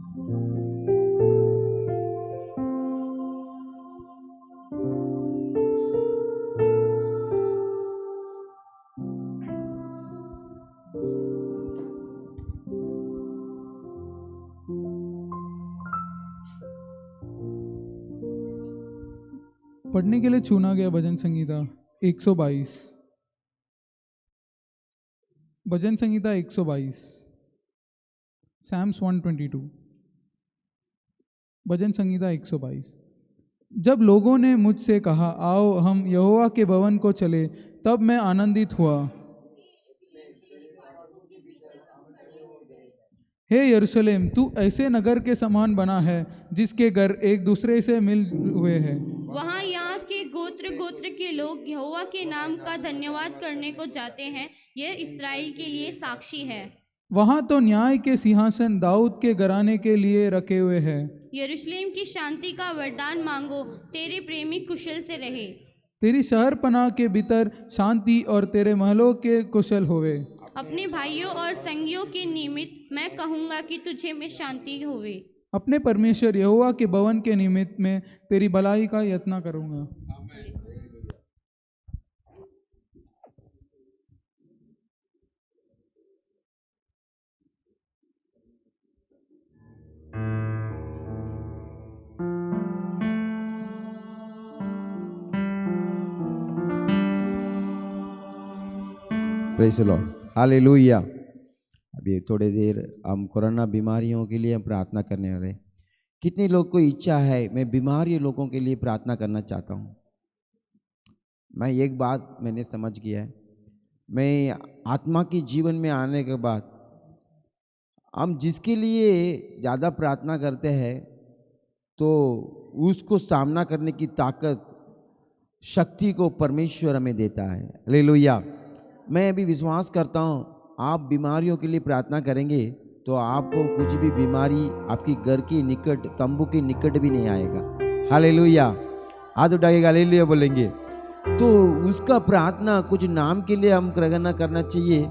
पढ़ने के लिए चुना गया भजन संहिता 122। भजन संहिता 122, Psalms 122। भजन संहिता 122। जब लोगों ने मुझसे कहा आओ हम यहोवा के भवन को चले, तब मैं आनंदित हुआ। हे यरूशलेम, तू ऐसे नगर के समान बना है जिसके घर एक दूसरे से मिल हुए हैं। वहाँ यहाँ के गोत्र गोत्र के लोग यहोवा के नाम का धन्यवाद करने को जाते हैं, यह इस्राएल के लिए साक्षी है। वहाँ तो न्याय के सिंहासन दाऊद के घराने के लिए रखे हुए हैं। यरूशलेम की शांति का वरदान मांगो, तेरे प्रेमी कुशल से रहे। तेरी शहर पनाह के भीतर शांति और तेरे महलों के कुशल होवे। अपने भाइयों और संगियों के निमित्त मैं कहूँगा कि तुझे में शांति होवे। अपने परमेश्वर यहोवा के भवन के निमित्त में तेरी भलाई का यत्न करूँगा। Praise the Lord, hallelujah. अभी थोड़ी देर हम कोरोना बीमारियों के लिए हम प्रार्थना करने वाले हैं। कितने लोग को इच्छा है मैं बीमारी लोगों के लिए प्रार्थना करना चाहता हूँ। मैं एक बात मैंने समझ गया है, मैं आत्मा के जीवन में आने के बाद हम जिसके लिए ज़्यादा प्रार्थना करते हैं तो उसको सामना करने की ताकत शक्ति को परमेश्वर हमें देता है। हालेलुया। मैं अभी विश्वास करता हूँ आप बीमारियों के लिए प्रार्थना करेंगे तो आपको कुछ भी बीमारी आपकी घर के निकट, तंबू के निकट भी नहीं आएगा। हालेलुया। हाथ उठाएगा हालेलुया बोलेंगे तो उसका प्रार्थना कुछ नाम के लिए हम करना चाहिए।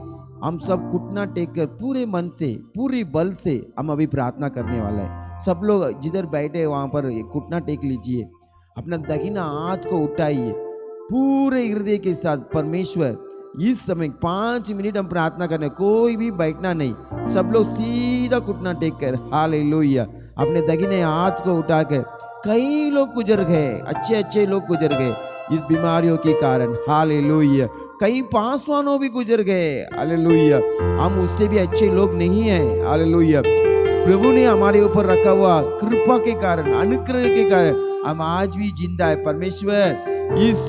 हम सब घुटना टेक कर पूरे मन से पूरी बल से हम अभी प्रार्थना करने वाला है। सब लोग जिधर बैठे वहाँ पर घुटना टेक लीजिए, अपना दाहिना हाथ को उठाइए पूरे हृदय के साथ। परमेश्वर इस समय 5 मिनट हम प्रार्थना करने, कोई भी बैठना नहीं, सब लोग सीधा घुटना टेक कर हालेलुया अपने दाहिने हाथ को उठाकर। कई लोग गुजर गए, अच्छे लोग गुजर गए इस बीमारियों के कारण। हालेलुया। कई पासवानों भी गुजर गए। हालेलुया। हम उससे भी अच्छे लोग नहीं हैं। हालेलुया। प्रभु ने हमारे ऊपर रखा हुआ कृपा के कारण, अनुग्रह के कारण हम आज भी जिंदा है। परमेश्वर इस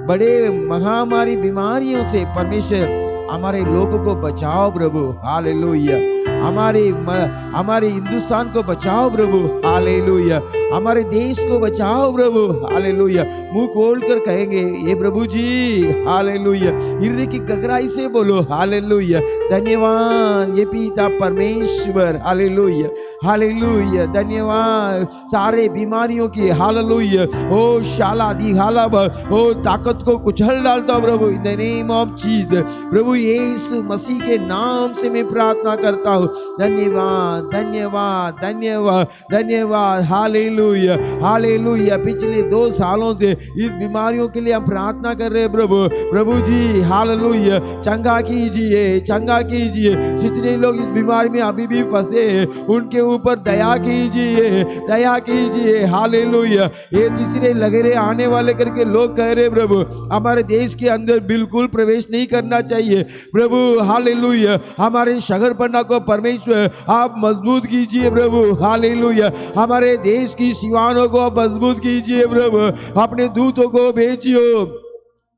बड़े महामारी बीमारियों से परमेश्वर हमारे लोगों को बचाओ प्रभु। हालेलुया। हमारे हिंदुस्तान को बचाओ प्रभु। हालेलुया। हमारे देश को बचाओ प्रभु। हालेलुया। मुंह खोल कर कहेंगे ये प्रभु जी। हालेलुया। हृदय की गहराई से बोलो हालेलुया। धन्यवाद ये पिता परमेश्वर। Hallelujah hallelujah. धन्यवाद सारे बीमारियों की। हालेलुया। ओ शाला दी हाला ओ ताकत को कुचल डालता हूं प्रभु in the name of Jesus. प्रभु यीशु मसीह के नाम से मैं प्रार्थना करता हूँ। धन्यवाद धन्यवाद धन्यवाद धन्यवाद। Hallelujah hallelujah. पिछले 2 सालों से इस बीमारियों के लिए हम प्रार्थना कर रहे हैं प्रभु। प्रभु जी हालेलुया चंगा कीजिए, चंगा कीजिए। जितने लोग इस बीमारी में अभी भी फंसे हैं उनके ऊपर दया कीजिए, दया कीजिए। हालेलुया। ये तीसरे लगेरे आने वाले करके लोग कह रहे प्रभु हमारे देश के अंदर बिल्कुल प्रवेश नहीं करना चाहिए प्रभु। हालेलुया। हमारे शहरपन्ना को परमेश्वर आप मजबूत कीजिए प्रभु। हालेलुया। हमारे देश की सीमाओं को मजबूत कीजिए प्रभु। अपने दूतों को भेजियो।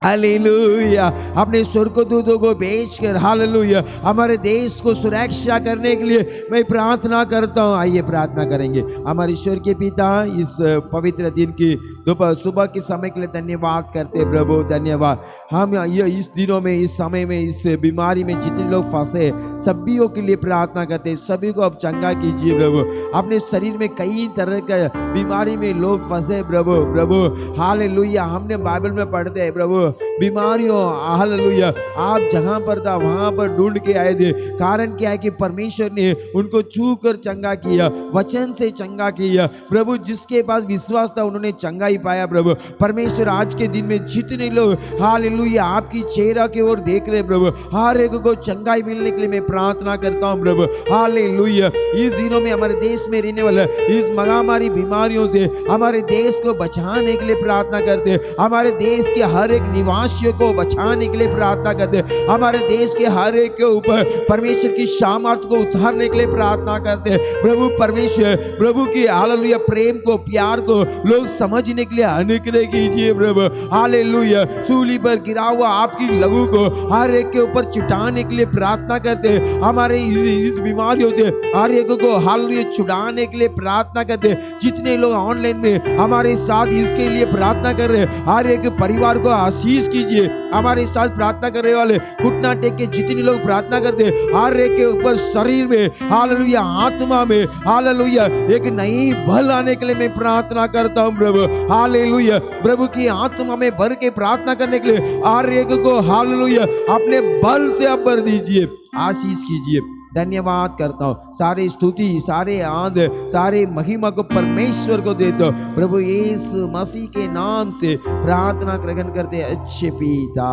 हालेलुया। अपने स्वर्गदूतों को भेजकर हालेलुया हमारे देश को सुरक्षा करने के लिए मैं प्रार्थना करता हूँ। आइए प्रार्थना करेंगे। हमारे ईश्वर के पिता इस पवित्र दिन की दोपहर सुबह के समय के लिए धन्यवाद करते प्रभु। धन्यवाद। हम ये इस दिनों में, इस समय में, इस बीमारी में जितने लोग फंसे सभी के लिए प्रार्थना करते, सभी को अब चंगा कीजिए प्रभु। अपने शरीर में कई तरह का बीमारी में लोग फंसे प्रभु। प्रभु हालेलुया। हमने बाइबल में पढ़ते हैं प्रभु बीमारियों हालेलुया आप जहां पर था वहां पर ढूंढ के आए थे। कारण क्या है कि परमेश्वर ने उनको छू कर चंगा किया, वचन से चंगा किया प्रभु। जिसके पास विश्वास था उन्होंने चंगा ही पाया प्रभु। परमेश्वर आज के दिन में जितने लोग हालेलुया आपकी चेहरा की ओर देख रहे प्रभु, हर एक को चंगाई मिलने के लिए मैं प्रार्थना करता हूं प्रभु। हालेलुया। इस दिनों में हमारे देश में रहने वाला इस महामारी बीमारियों से हमारे देश को बचाने के लिए प्रार्थना करते। हमारे देश के हर एक निवासियों को बचाने के लिए प्रार्थना करते। हमारे देश के हर एक के ऊपर परमेश्वर की सामर्थ को उतारने के लिए प्रार्थना करते प्रभु। परमेश्वर प्रभु की हालेलुया प्रेम को, प्यार को लोग समझने के लिए अनुग्रह कीजिए प्रभु। हालेलुया। सूली पर गिरा हुआ आपकी लहू को हर एक के ऊपर छुटाने के लिए प्रार्थना करते। हमारे इस बीमारियों से हर एक को हालेलुया छुड़ाने के लिए प्रार्थना करते। जितने लोग ऑनलाइन में हमारे साथ इसके लिए प्रार्थना कर रहे हर एक परिवार को आशीष कीजिए। हमारे साथ प्रार्थना करने वाले घुटना टेक के जितने लोग प्रार्थना करते हर एक के ऊपर शरीर में हालेलुया, आत्मा में हालेलुया एक नई बल आने के लिए मैं प्रार्थना करता हूं प्रभु। हालेलुया। प्रभु की आत्मा में भर के प्रार्थना करने के लिए हर एक को हालेलुया अपने बल से आप भर दीजिए, आशीष कीजिए। धन्यवाद करता हूँ। सारी स्तुति, सारे आनंद, सारे महिमा को परमेश्वर को देता हूँ प्रभु यीशु मसीह के नाम से प्रार्थना ग्रहण करते अच्छे पिता,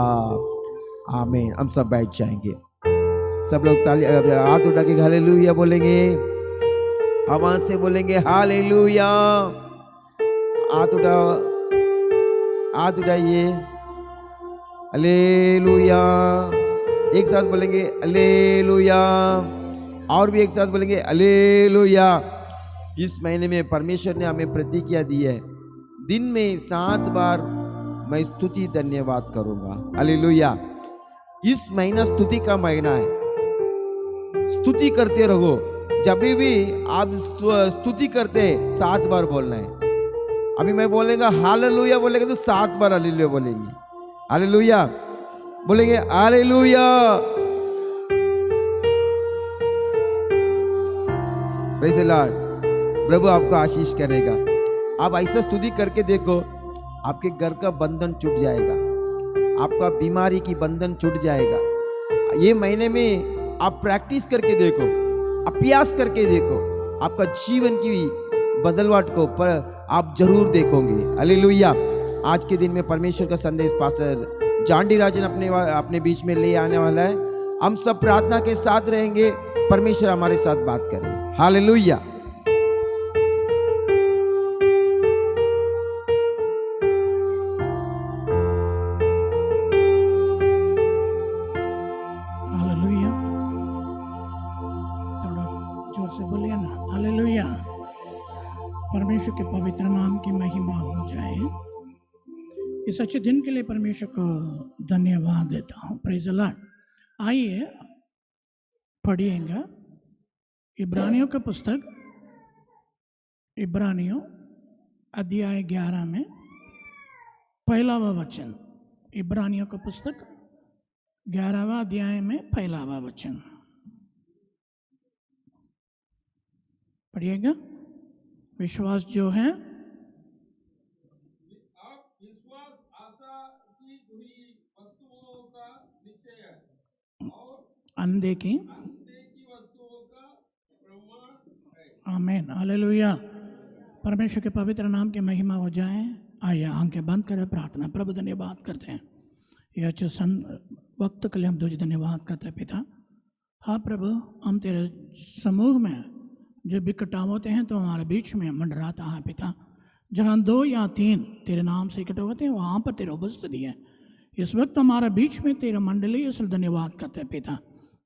आमीन। हम सब बैठ जाएंगे। सब लोग ताली हाथ उठा के हालेलुया बोलेंगे, आवाज से बोलेंगे हालेलुया। हाथ उठाओ, हाथ उठाइए। हालेलुया एक साथ बोलेंगे हालेलुया, और भी एक साथ बोलेंगे हालेलुया। इस महीने में परमेश्वर ने हमें प्रतिज्ञा दी है, दिन में 7 बार मैं स्तुति धन्यवाद करूंगा। हालेलुया। इस महीना स्तुति का महीना है, स्तुति करते रहो। जब भी आप स्तुति करते 7 बार बोलना है। अभी मैं बोलेगा हालेलुया बोलेगा तो 7 बार हालेलुया बोलेंगे। हालेलुया बोलेंगे, हालेलुया। Praise the Lord. प्रभु आपको आशीष करेगा। आप ऐसा स्तुति करके देखो, आपके घर का बंधन छूट जाएगा, आपका बीमारी की बंधन छूट जाएगा। ये महीने में आप प्रैक्टिस करके देखो, अभ्यास करके देखो, आपका जीवन की बदलवाट को पर आप जरूर देखोगे। हालेलुया। आज के दिन में परमेश्वर का संदेश पास्टर जॉन डी राजन अपने बीच में ले आने वाला है। हम सब प्रार्थना के साथ रहेंगे, परमेश्वर हमारे साथ बात करे। हालेलुया। हालेलुया। थोड़ा जोर से बोलिए ना, हालेलुया। परमेश्वर के पवित्र नाम की महिमा हो जाए। इस अच्छे दिन के लिए परमेश्वर को धन्यवाद देता हूँ। Praise the Lord. आइए पढ़िएगा इब्रानियों का पुस्तक, इब्रानियों अध्याय 11 में पहलावा वचन। इब्रानियों का पुस्तक 11वां अध्याय में पहलावा वचन पढ़िएगा। विश्वास जो है विश्वास आशा की हुई वस्तुओं का निश्चय है और अनदेखी अनदेखी वस्तुओं का प्रमाण है। आमीन, हालेलुया। परमेश्वर के पवित्र नाम की महिमा हो जाए। आइए आंखें बंद करें, प्रार्थना। प्रभु धन्यवाद करते हैं यह अच्छे वक्त के लिए हम तुझे धन्यवाद करते हैं पिता। हाँ प्रभु, हम तेरे समूह में जब भी इकट्ठा होते हैं तो हमारे बीच में मंडराता है पिता। जहाँ 2 या 3 तेरे नाम से इकट्ठे होते हैं वहाँ पर तेरी उपस्थिति है। इस वक्त हमारे बीच में तेरा मंडली, इसलिए धन्यवाद करते हैं पिता।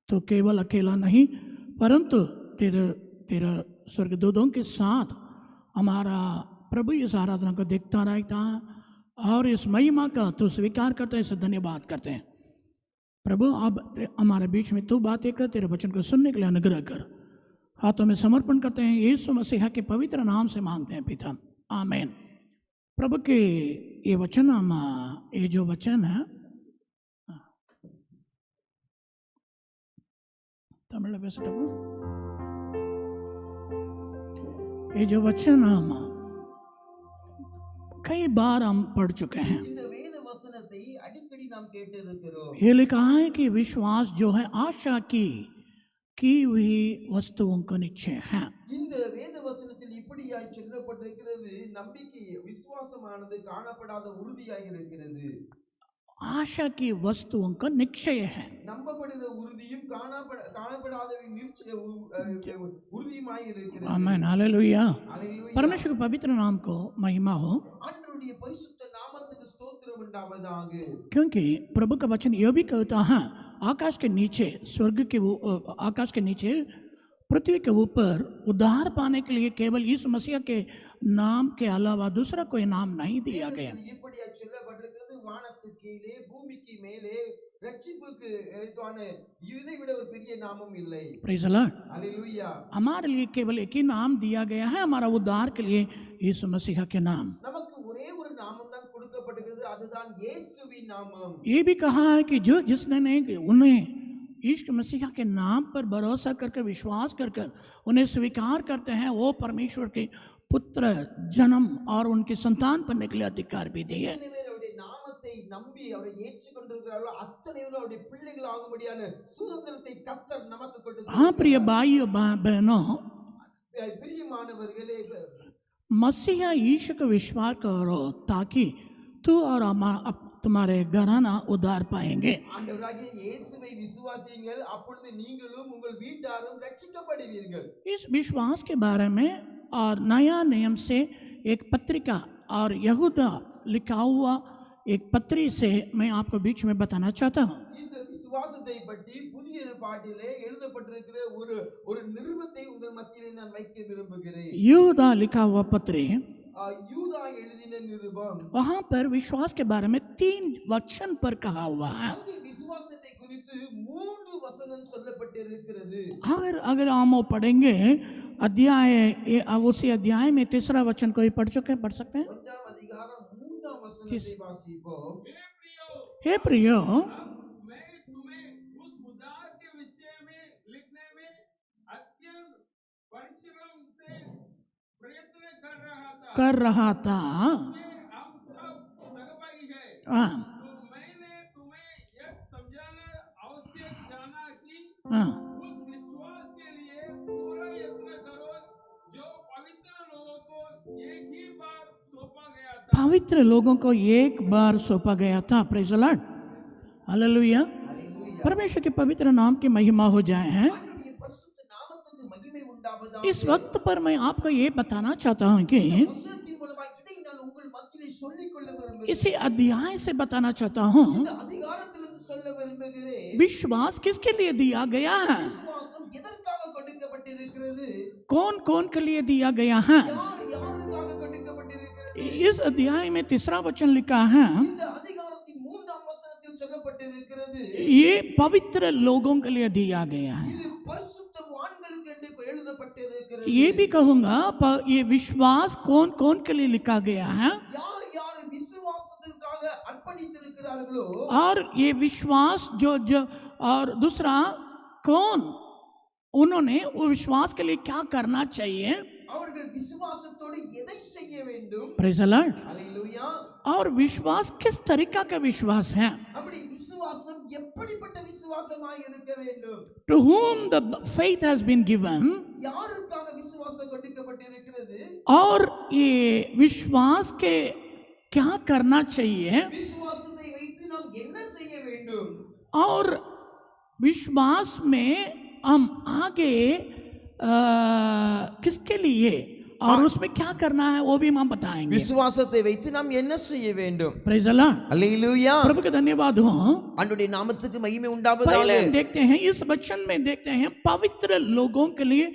तो केवल अकेला नहीं परंतु तेरा स्वर्गदूतों के साथ हमारा प्रभु इस आराधना को देखता रहता है और इस महिमा का तो स्वीकार करते हैं, इसे धन्यवाद करते हैं। प्रभु अब हमारे बीच में तू बातें कर, तेरे वचन को सुनने के लिए अनुग्रह कर। हाथों में समर्पण करते हैं, यीशु मसीह के पवित्र नाम से मांगते हैं पिता, आमीन। प्रभु के ये वचन ये जो वचन है तमिल में ये जो वचन हम कई बार हम पढ़ चुके हैं। இந்த வேத வசனத்தை அடிக்கடி நாம் கேட்டு இருக்கிறோம்। ये लिखा है कि विश्वास जो है आशा की हुई वस्तुओं का निश्चय है। இந்த வேத வசனத்தில் இப்படியாய் சொல்லப்பட்டிருக்கிறது, நம்பிக்கை விசுவாசமானது காணப்படாத உறுதியாய் இருக்கிறது। आशा की वस्तुओं का निश्चय है। நம்பப்படுகிற உறுதியும் காணப்படாத உறுதியுமாய் இருக்கிறது। आमीन, हालेलुया। हालेलुया। परमेश्वर के पवित्र नाम को महिमा हो, ஆண்டவருடைய பரிசுத்த நாமத்துக்கு ஸ்தோத்திரம் உண்டாவதாக। क्योंकि प्रभु का वचन यह भी कहता है आकाश के नीचे आकाश के नीचे पृथ्वी के ऊपर उद्धार पाने के लिए केवल यीशु मसीह के नाम के अलावा दूसरा कोई नाम नहीं दिया गया। இப்படியா சொல்லப்பட்டிருக்கிறது, வானத்துக்கு கீழே பூமிக்கு மேலே ரட்சிப்புக்கு ஏதுவான இதை விட ஒரு பெரிய நாமம் இல்லை। Praise the Lord. हालेलुया। हमारे लिए केवल एक ही नाम दिया गया है, हमारा उद्धार के लिए यीशु मसीह के नाम। நமக்கு ஒரே ஒரு நாமம் தான் கொடுக்கப்பட்டிருக்கிறது, அதுதான் இயேசுவின் நாமம்। ये भी कहा है कि जो जिसने उन्हें यीशु मसीह के नाम पर भरोसा करके विश्वास कर उन्हें स्वीकार करते हैं, वो परमेश्वर के पुत्र जन्म और उनकी संतान बनने के लिए अधिकार भी दिए। அவருடைய நாமத்தை நம்பி அவரை ஏற்றுக்கொண்டிருக்கிறார்களோ அத்தனைவரும் அவருடைய பிள்ளைகள் ஆகும்படியான சுதந்திரத்தை கர்த்தர் நமக்கு கொடுத்தார்। हाँ प्रिय भाइयों बहनों, பிரியமானவர்களே, मसीह यीशु का विश्वास करो ताकि तू और तुम्हारे घराना उद्धार पाएंगे। ஆண்டவராகிய இயேசுவை விசுவாசியுங்கள், அப்பொழுது நீங்களும் உங்கள் வீட்டாரும் ரட்சிக்கப்படுவீர்கள்। इस विश्वास के बारे में और नया नियम से एक पत्रिका और यहूदा लिखा हुआ एक पत्री से मैं आपको बीच में बताना चाहता हूँ। இந்த விசுவாசத்தை பற்றி புதிய ஏற்பாட்டிலே எழுதப்பட்டிருக்கிற ஒரு ஒரு நிருபத்தை உங்கள் மத்தியிலே நான் வைக்க விரும்புகிறேன். यूदा लिखा हुआ पत्री, யூதா எழுதின நிருபம், वहां पर विश्वास के बारे में 3 वचन पर कहा हुआ है. அங்கு விசுவாசத்தை குறித்து 3 வசனம் சொல்லப்பட்டிருக்கிறது. अगर अगर हम वो पढ़ेंगे अध्याय उसी अध्याय में 3रा वचन कोई पढ़ सकते हैं. 1ஆம் அதிகாரம் 3ஆம் வசனத்தை வாசிப்போம். हे प्रियो, मैं तुम्हें उस उद्धार के विषय में लिखने में अत्यंत परिश्रम से प्रयत्न कर रहा था. हम सब सहभागी हैं. हाँ, तो मैंने तुम्हें यह समझाना आवश्यक जाना कि हाँ, उस विश्वास के लिए पूरा यत्न करो जो पवित्र लोगों को एक ही बार सौंपा गया था. पवित्र लोगों को एक बार सौंपा गया था. Praise the Lord, hallelujah. परमेश्वर के पवित्र नाम की महिमा हो जाए हैं. அவருடைய பரிசுத்த நாமத்துக்கு மகிமை உண்டாவதாக. इस वक्त पर मैं आपको ये बताना चाहता हूँ कि வசனத்தின் மூலமாக இதை நான் உங்கள் மத்தியிலே சொல்லிக் கொள்ள விரும்புகிறேன். इसी अध्याय से बताना चाहता हूँ இந்த அதிகாரத்திலிருந்து சொல்ல விரும்புகிறேன். विश्वास किसके लिए दिया गया है, விசுவாசம் எதற்காக கொடுக்கப்பட்டிருக்கிறது, कौन कौन के लिए दिया गया है. யார் யாருக்காக கொடுக்கப்பட்டிருக்கிறது. इस अध्याय में 3रा वचन लिखा है, இந்த அதிகாரத்தின் 3ஆம் வசனத்தில் சொல்லப்பட்டிருக்கிறது, ये पवित्र लोगों के लिए दिया गया है. இது பரிசுத்தவான்களுக்கு என்று எழுதப்பட்டிருக்கிறது. ये भी कहूँगा ये विश्वास कौन कौन के लिए लिखा गया है, யார் யார் விசுவாசத்திற்காக அர்ப்பணித்திருக்கிறார்களோ, और ये विश्वास जो और दूसरा कौन उन्होंने वो विश्वास के लिए क्या करना चाहिए. அவர்கள் விசுவாசத்தோடு எதை செய்ய வேண்டும். Praise the Lord. அல்லேலூயா. और विश्वास किस तरीका का विश्वास है, நம்முடைய விசுவாசம் எப்படிப்பட்ட விசுவாசமாய் இருக்க வேண்டும். to whom the faith has been given, யாருக்காக விசுவாசம் கொடுக்கப்பட்டிருக்கிறது. और ये विश्वास के क्या करना चाहिए, விசுவாசத்தை வைத்து நாம் என்ன செய்ய வேண்டும். और विश्वास में हम आगे किसके लिए और उसमें क्या करना है वो भी हम बताएंगे. விசுவாசத்தை வைத்து நாம் என்ன செய்ய வேண்டும். Praise the Lord. அல்லேலூயா. प्रभु का धन्यवाद हो. ஆண்டவருடைய நாமத்துக்கு மகிமை पहले உண்டாவதாக. हम देखते हैं इस वचन में देखते हैं पवित्र लोगों के लिए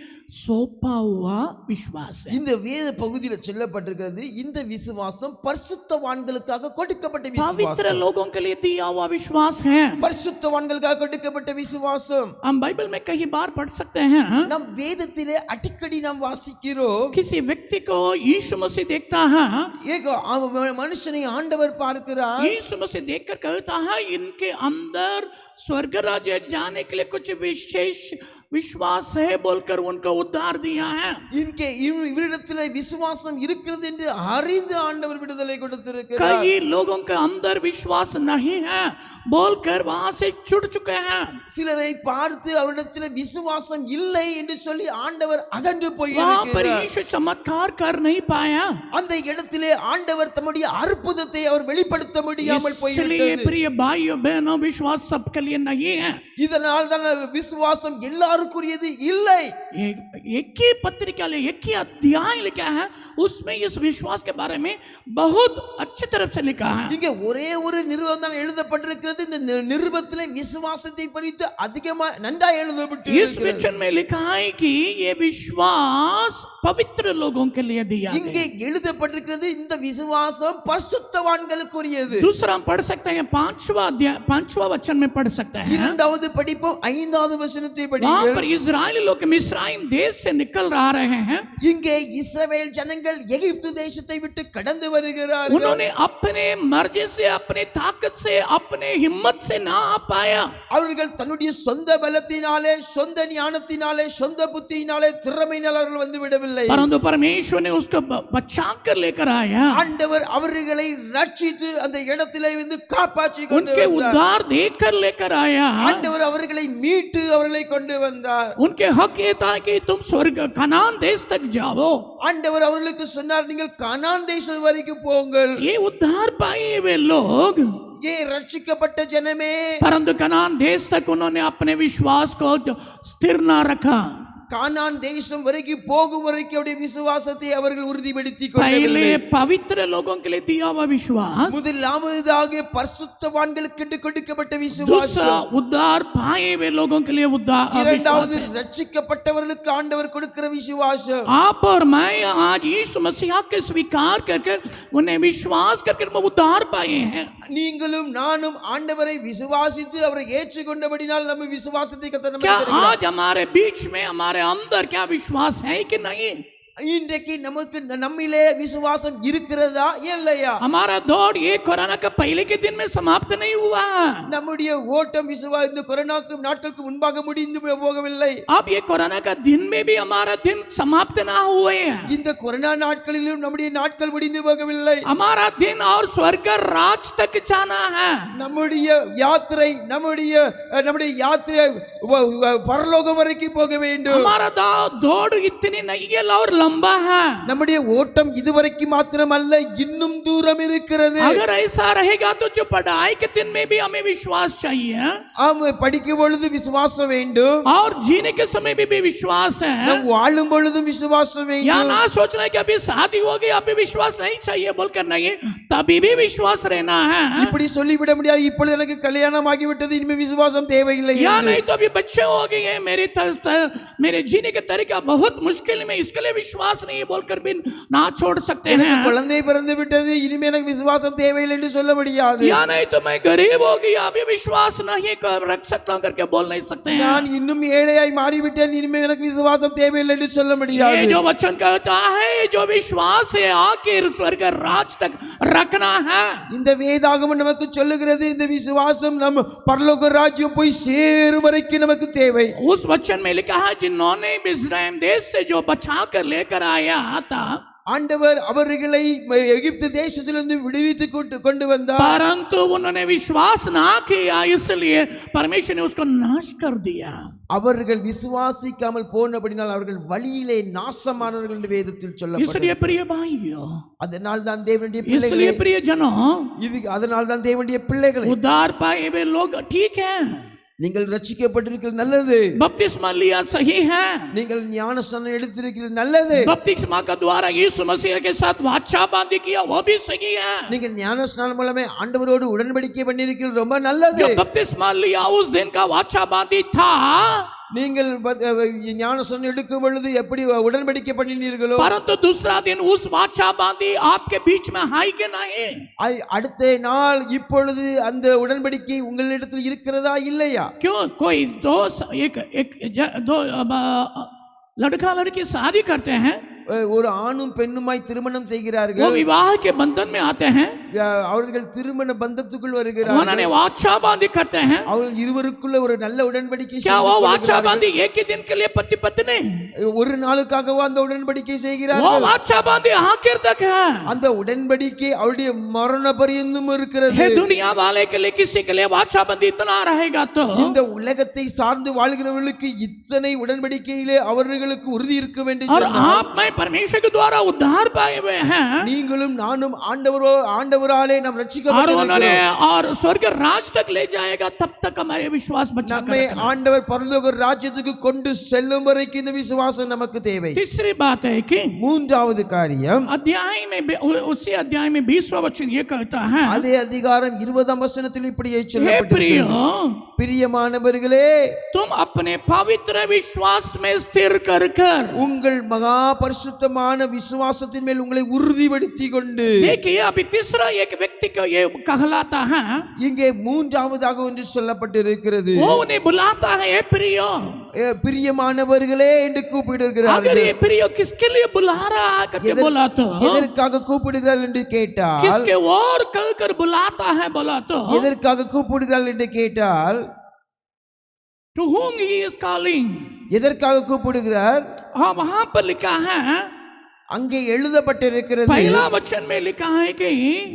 सौंपा हुआ विश्वास है. இந்த வேத பகுதியில் சொல்லப்பட்டிருக்கிறது இந்த விசுவாசம் பரிசுத்தவான்களுக்காக கொடுக்கப்பட்ட पवित्र விசுவாசம். लोगों के लिए दिया हुआ विश्वास है. பரிசுத்தவான்களுக்காக கொடுக்கப்பட்ட விசுவாசம். हम बाइबल में कई बार पढ़ सकते हैं, நம் வேதத்திலே அடிக்கடி நாம் வாசிக்கிறோம். किसी व्यक्ति को यीशु मसीह देखता है, एक மனுஷனை ஆண்டவர் பார்க்கிறார். यीशु मसीह देखकर कहता है इनके अंदर स्वर्ग राज्य जाने के लिए कुछ विशेष विश्वास है बोलकर उनको उद्धार दिया है. இன்கே இவரிடத்திலே விசுவாசம் இருக்கிறது என்று அறிந்து ஆண்டவர் விடுதலை கொடுத்திருக்கிறார். कई लोगों के अंदर विश्वास नहीं है बोलकर वहां से छूट चुके हैं. சிலரை பார்த்து அவரிடத்திலே விசுவாசம் இல்லை என்று சொல்லி ஆண்டவர் அகன்று वहां पर போயிருக்கிறார். यीशु चमत्कार कर नहीं पाया. அந்த இடத்திலே ஆண்டவர் தம்முடைய அற்புதத்தை அவர் வெளிப்படுத்த முடியாமல் इसलिए போய்விட்டது. प्रिय भाइयों बहनों विश्वास सबके लिए नहीं है. இதனால் தான் விசுவாசம் எல்லாருக்குரியது இல்லை. एक ही पत्रिका ले एक ही अध्याय लिखा है, उसमें इस विश्वास के बारे में बहुत अच्छी तरफ से लिखा है. இங்க ஒரே ஒரு நிருபம் தான் எழுதப்பட்டிருக்கிறது. இந்த நிருபத்திலே விசுவாசத்தை குறித்து அதிகமா நன்றாய் इस எழுதப்பட்டிருக்கிறது. वचन में लिखा है कि ये विश्वास पवित्र लोगों के लिए दिया இங்கே गया. எழுதப்பட்டிருக்கிறது இந்த விசுவாசம் பரிசுத்தவான்களுக்குரியது. दूसरा हम पढ़ सकते हैं 5वां वचन में पढ़ सकते हैं. இரண்டாவது படிப்போம் 5வது வசனத்தை वहां படிங்கள். पर इजरायली लोग मिस्राइम देश से निकल रहे हैं. இங்கே இஸ்ரவேல் ஜனங்கள் எகிப்து தேசத்தை விட்டு கடந்து வருகிறார்கள். उन्होंने अपने मर्जी से अपने ताकत से अपने हिम्मत से ना आ पाया. அவர்கள் தன்னுடைய சொந்த பலத்தினாலே சொந்த ஞானத்தினாலே சொந்த புத்தியினாலே திறமையினால் அவர்கள் வந்து விடவில்லை. परंतु परमेश्वर ने उसको बचा कर लेकर आया. ஆண்டவர் அவர்களை ரட்சித்து அந்த இடத்திலே வந்து காப்பாற்றி கொண்டு उनके வந்தார். उद्धार देकर लेकर आया. ஆண்டவர் அவர்களை மீட்டு அவர்களை கொண்டு வந்தார். उनके हक ये था कि तुम स्वर्ग कनान देश तक जाओ. ஆண்டவர் அவர்களுக்கு சொன்னார் நீங்கள் கானான் தேசம் வரைக்கும் போங்கள். ये उद्धार पाए वे लोग, ये ரட்சிக்கப்பட்ட ஜனமே, परंतु कनान देश तक उन्होंने अपने विश्वास को स्थिर ना रखा. கானான் தேசம் வரைக்கும் போகும் வரைக்கும் அவருடைய விசுவாசத்தை அவர்கள் உறுதிப்படுத்திக் पहले கொள்ளவில்லை. पवित्र लोगों के लिए दिया हुआ विश्वास, முதலாவதாக பரிசுத்தவான்களுக்கு கொடுக்கப்பட்ட दूसरा விசுவாசம், उद्धार पाए हुए लोगों के लिए उद्धार विश्वास இரண்டாவது है। ரட்சிக்கப்பட்டவர்களுக்கு ஆண்டவர் கொடுக்கிற விசுவாசம். आप और मैं आज यीशु मसीह के स्वीकार करके उन्हें विश्वास करके वो उद्धार पाए हैं। நீங்களும் நானும் ஆண்டவரை விசுவாசித்து அவரை ஏற்றுக்கொண்டபடினால் நம்ம விசுவாசத்தை கர்த்தர் நமக்கு क्या தருகிறார். आज हमारे बीच में हमारे अंदर क्या विश्वास है कि नहीं? இன்றைக்கு நமக்கு நம்மிலே விசுவாசம் இருக்கிறதா இல்லையா? हमारा दौड़ ये कोरोना का पहले के दिन में समाप्त नहीं हुआ। நம்முடைய ஓட்டம் இந்த கொரோனாக்கு நாட்களுக்கு முன்பாக முடிந்து போகவில்லை. अब ये कोरोना का दिन में भी हमारा दिन समाप्त ना हुए हैं। இந்த கொரோனா நாட்களிலும் நம்முடைய நாட்கள் முடிந்து போகவில்லை. हमारा दिन और स्वर्ग राज तक जाना है। நம்முடைய யாத்திரை பரலோகம் வரைக்கும் போக வேண்டும். हमारा दौड़ इतनी नहीं है और लंबा है। நம்முடைய ஓட்டம் இதுவரைக்கும் மாத்திரமல்ல, இன்னும் தூரம் இருக்கிறது. अगर ऐसा रहेगा तो जो पढ़ाई के दिन में भी हमें विश्वास चाहिए ஆம், படிக்கும் பொழுது விசுவாசம் வேண்டும். और जीने के समय भी विश्वास है। நாம் வாழும் பொழுதும் விசுவாசம் या வேண்டும். ना सोचना कि अभी शादी हो गई अभी विश्वास नहीं चाहिए बोलकर नहीं, तभी भी विश्वास रहना है। இப்படி சொல்லிவிட முடியாது, இப்பொழுது எனக்கு கல்யாணம் ஆகிவிட்டது இனிமே விசுவாசம் தேவையில்லை या என்று. नहीं तो अभी बच्चे हो गए हैं, मेरे जीने के तरीका बहुत मुश्किल में, इसके लिए विश्वास नहीं बोलकर भी ना छोड़ सकते எனக்கு हैं। குழந்தை பிறந்து விட்டது இனிமே எனக்கு விசுவாசம் தேவையில்லை என்று சொல்ல முடியாது. या नहीं तो मैं गरीब हो गया अभी विश्वास नहीं रख सकता हूं करके बोल नहीं सकते हैं। நான் இன்னும் ஏழையாய் மாறிவிட்டேன் இனிமே எனக்கு விசுவாசம் தேவையில்லை என்று சொல்ல முடியாது. ये जो वचन कहता है जो विश्वास है आखिर स्वर्ग राज तक रखना है। இந்த வேதாகமம் நமக்கு சொல்லுகிறது, இந்த விசுவாசம் நம் பரலோக ராஜ்யம் போய் சேரும் வரைக்கும் நமக்கு தேவை. उस वचन में लिखा है जिन्होंने इस्राएल देश से जो बचा कर लेकर आया था, ஆண்டவர் அவர்களை எகிப்து தேசத்திலிருந்து விடுவித்து கொண்டு வந்தார். परंतु उन्होंने विश्वास ना किया इसलिए परमेश्वर ने उसको नाश कर दिया। அவர்கள் விசுவாசிக்காமல் போனபடினால் அவர்கள் வழியிலே நாசமானவர்கள் என்று வேதத்தில் इसलिए சொல்லப்பட்டது. प्रिय भाइयों, அதனால் தான் தேவனுடைய பிள்ளைகளே, इसलिए प्रिय जनों, அதனால் தான் தேவனுடைய பிள்ளைகளே, उद्धार पाए हुए लोग ठीक है, நீங்கள் ரட்சிக்கப்பட்டிருக்கிறது நல்லது. बपतिस्मा लिया सही है, நீங்கள் ஞானஸ்நானம் எடுத்திருக்கிறது நல்லது. बपतिस्मा का द्वारा यीशु मसीह के साथ वाचा बांधी किया वो भी सही है। நீங்கள் ஞானஸ்நானம் மூலமே ஆண்டவரோடு உடன்படிக்கை பண்ணியிருக்கிறது ரொம்ப நல்லது. जो बपतिस्मा लिया उस दिन का वाचा बांधी था, நீங்கள் ஞானஸ்நானம் எடுக்கும் பொழுது எப்படி உடன்படிக்கை பண்ணினீர்களோ, परंतु दूसरा दिन उस वाचा बांधी आपके बीच में है कि नहीं? அடுத்த நாள் இப்பொழுது அந்த உடன்படிக்கை உங்களிடத்தில் இருக்கிறதா இல்லையா? क्यों कोई दो लड़का लड़की शादी करते हैं, ஒரு ஆணும் பெண்ணுமாய் திருமணம் वो செய்கிறார்கள், विवाह के बंधन में आते हैं, அவர்கள் திருமண பந்தத்துக்குள் उन्होंने வருகிறார்கள், वाचा बांधी करते हैं। அவர்கள் இருவருக்குள்ள ஒரு நல்ல உடன்படிக்கை क्या वो செய்து वाचा கொள்கிறார்கள். बांधी एक ही दिन के लिए पति पत्नी? ஒரு நாளுக்காகவோ அந்த உடன்படிக்கை वो செய்கிறார்கள். वाचा बांधी आखिर तक है। அந்த உடன்படிக்கை அவருடைய மரண பரியந்தம் இருக்கிறது. हे दुनिया वाले के लिए किसी के लिए वाचा बंदी इतना रहेगा तो இந்த உலகத்தை சார்ந்து வாழ்கிறவர்களுக்கு இத்தனை உடன்படிக்கையிலே அவர்களுக்கு உறுதி இருக்க வேண்டும். और आप मैं परमेश्वर के द्वारा उद्धार पाए हुए हैं, நீங்களும் நானும் ஆண்டவராலே நாம் और ரட்சிக்கப்பட்டிருக்கிறோம். उन्होंने और स्वर्ग राज तक ले जाएगा, तब तक हमारे विश्वास बचा कर நம்மை रखना। ஆண்டவர் பரலோக ராஜ்யத்துக்கு கொண்டு செல்லும் வரைக்கும் இந்த விசுவாசம் நமக்கு தேவை. तीसरी बात है कि மூன்றாவது காரியம், अध्याय में उसी अध्याय में 20वां वचन ये कहता है, அதே அதிகாரம் 20ஆம் வசனத்தில் இப்படியே हे சொல்லப்பட்டிருக்கிறது, प्रियो, பிரியமானவர்களே, तुम अपने पवित्र विश्वास में स्थिर कर உங்கள் மகா பரிசுத்தமான விசுவாசத்தின் மேல் உங்களை உறுதிப்படுத்திக் கொண்டு. देखिए अभी तीसरा एक व्यक्ति को ये कहलाता है, இங்கே மூன்றாவதாக ஒன்று சொல்லப்பட்டிருக்கிறது, वो उन्हें बुलाता है हे प्रियो। பிரியமானவர்களே என்று अगर கூப்பிடுகிறார்கள். ये प्रियो किसके लिए बुला रहा है करके बोला तो, எதற்காக கூப்பிடுகிறார்கள் என்று கேட்டால், किसके और कहकर बुलाता है बोला तो, எதற்காக கூப்பிடுகிறார்கள் என்று கேட்டால், to whom he is calling, எதற்காக கூப்பிடுகிறார்? हाँ वहां पर लिखा है அங்கே எழுதப்பட்டிருக்கிறது. पहला वचन में लिखा है कि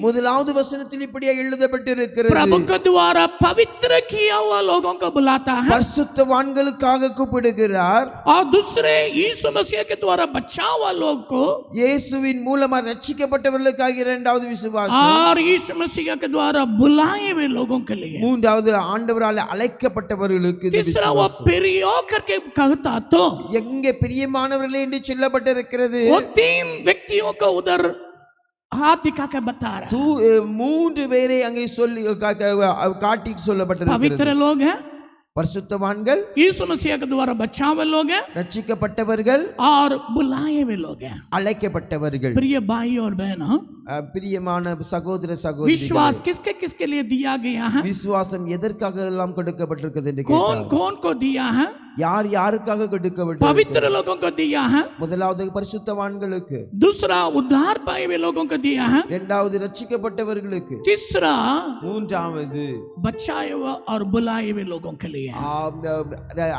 முதலாவது வசனத்தில் இப்படியே எழுதப்பட்டிருக்கிறது. प्रभु के द्वारा पवित्र किया हुआ लोगों को बुलाता है, பரிசுத்தவான்களுக்காக கூப்பிடுகிறார். और दूसरे यीशु मसीह के द्वारा बचा हुआ लोग को, இயேசுவின் மூலமா ரட்சிக்கப்பட்டவர்களுக்காக இரண்டாவது விசுவாசம், और यीशु मसीह के द्वारा बुलाए हुए लोगों के लिए மூன்றாவது ஆண்டவரால் அழைக்கப்பட்டவர்களுக்கு இந்த तीसरा वो விசுவாசம். प्रियो करके कहता तो எங்கே பிரியமானவர்களே என்று சொல்லப்பட்டிருக்கிறது. वो तीन व्यक्तियों को उधर हाथ दिखा के बता रहा है, மூன்று பேரை அங்கே சொல்லி காட்டி சொல்லப்பட்டிருக்கிறது. पवित्र लोग हैं, பரிசுத்தவான்கள், यीशु मसीह के द्वारा बचा हुए लोग हैं, ரட்சிக்கப்பட்டவர்கள், और बुलाए हुए लोग हैं। அழைக்கப்பட்டவர்கள். प्रिय भाई और बहन, பிரியமான சகோதர சகோதரி, विश्वास किसके किसके लिए दिया गया है? விசுவாசம் எதற்காக எல்லாம் கொடுக்கப்பட்டிருக்கிறது என்று कौन கேட்டார். कौन को दिया है? யார் யாருக்காக கொடுக்கப்பட்டது? पवित्र लोगों को दिया है, முதலாவது பரிசுத்தவான்களுக்கு, दूसरा उद्धार पाए हुए लोगों को दिया है, இரண்டாவது ரட்சிக்கப்பட்டவர்களுக்கு, तीसरा மூன்றாவது बचाए हुए और बुलाए हुए लोगों के लिए।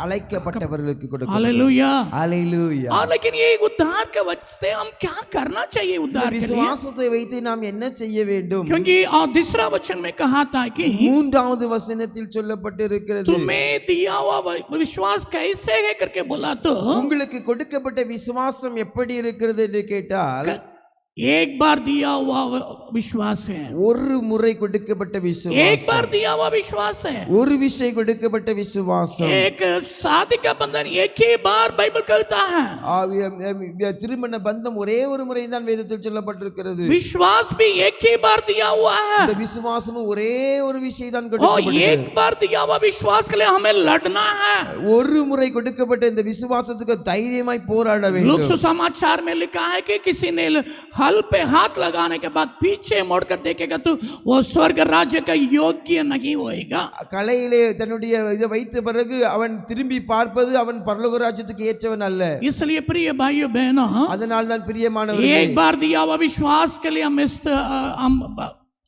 அழைக்கப்பட்டவர்களுக்கு கொடுக்கப்பட்டது. हालेलुया। ஹalleluya. और लेकिन ये उद्धार के वजह हम क्या करना चाहिए उद्धार के लिए? விசுவாசத்தை வைத்து நாம் என்ன செய்ய வேண்டும்? क्योंकि और दूसरा वचन में कहा था कि மூன்றாவது வசனத்தில் சொல்லப்பட்டிருக்கிறது, तुम्हें दिया हुआ विश्वास कैसे है करके बोला तो உங்களுக்கு கொடுக்கப்பட்ட விசுவாசம் எப்படி இருக்கிறது என்று கேட்டால், एक बार दिया हुआ विश्वास है, ஒரு முறை கொடுக்கப்பட்ட एक விசுவாசம், बार दिया हुआ विश्वास है, ஒரு விஷயம் கொடுக்கப்பட்ட விசுவாசம். एक शादी का बंधन एक ही बार बाइबल कहता है, திருமண பந்தம் ஒரே ஒரு முறை தான் வேதத்தில் சொல்லப்பட்டிருக்கிறது. विश्वास भी एक ही बार दिया हुआ है, இந்த விசுவாசமும் ஒரே ஒரு விஷயம் தான் और கொடுக்கப்பட்டது. एक बार दिया हुआ विश्वास के लिए हमें लड़ना है। ஒரு முறை கொடுக்கப்பட்ட இந்த விசுவாசத்துக்கு தைரியமாய் போராட लोक வேண்டும். सुसमाचार में लिखा है कि किसी ने हल पे हाथ लगाने के बाद पीछे मोड़कर देखेगा तो वो स्वर्ग राज्य का योग्य नहीं होएगा। கலையிலே தன்னுடைய இதை வைத்த பிறகு அவன் திரும்பி பார்ப்பது அவன் பரலோக ராஜ்யத்துக்கு ஏற்றவன் அல்ல. इसलिए प्रिय भाइयों बहनों, அதனால் தான் பிரியமானவர்களே, एक बार दिया हुआ विश्वास के लिए हम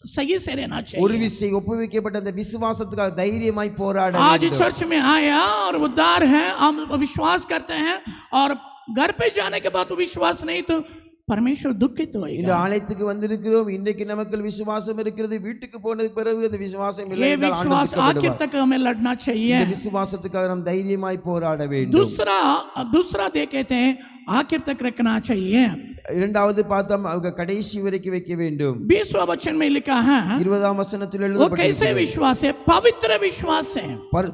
सही से रहना ஒரு चाहिए। விஷயம் ஒப்புவிக்கப்பட்ட அந்த விசுவாசத்துக்காக தைரியமாய் போராட आज வேண்டும். चर्च में आया और उद्धार है, हम विश्वास करते हैं, और घर पे जाने के बाद तो विश्वास नहीं तो परमेश्वर दुखित இந்த होएगा। ஆலயத்துக்கு வந்திருக்கிறோம், இன்றைக்கு நமக்கு விசுவாசம் இருக்கிறது, வீட்டுக்கு போனதுக்கு பிறகு அந்த விசுவாசம் இல்லை ये என்றால் ஆண்டவர் विश्वास आखिर துக்கப்படுவார். तक हमें लड़ना चाहिए। இந்த விசுவாசத்துக்காக நாம் தைரியமாய் போராட வேண்டும். दूसरा देखे थे आखिर तक रखना चाहिए। இரண்டாவது பார்த்தோம், அவங்க கடைசி வரைக்கும் வைக்க வேண்டும். 20वां वचन में लिखा है 20ஆம் வசனத்தில் वो कैसे எழுதப்பட்டிருக்கிறது, विश्वास है? पवित्र विश्वास है।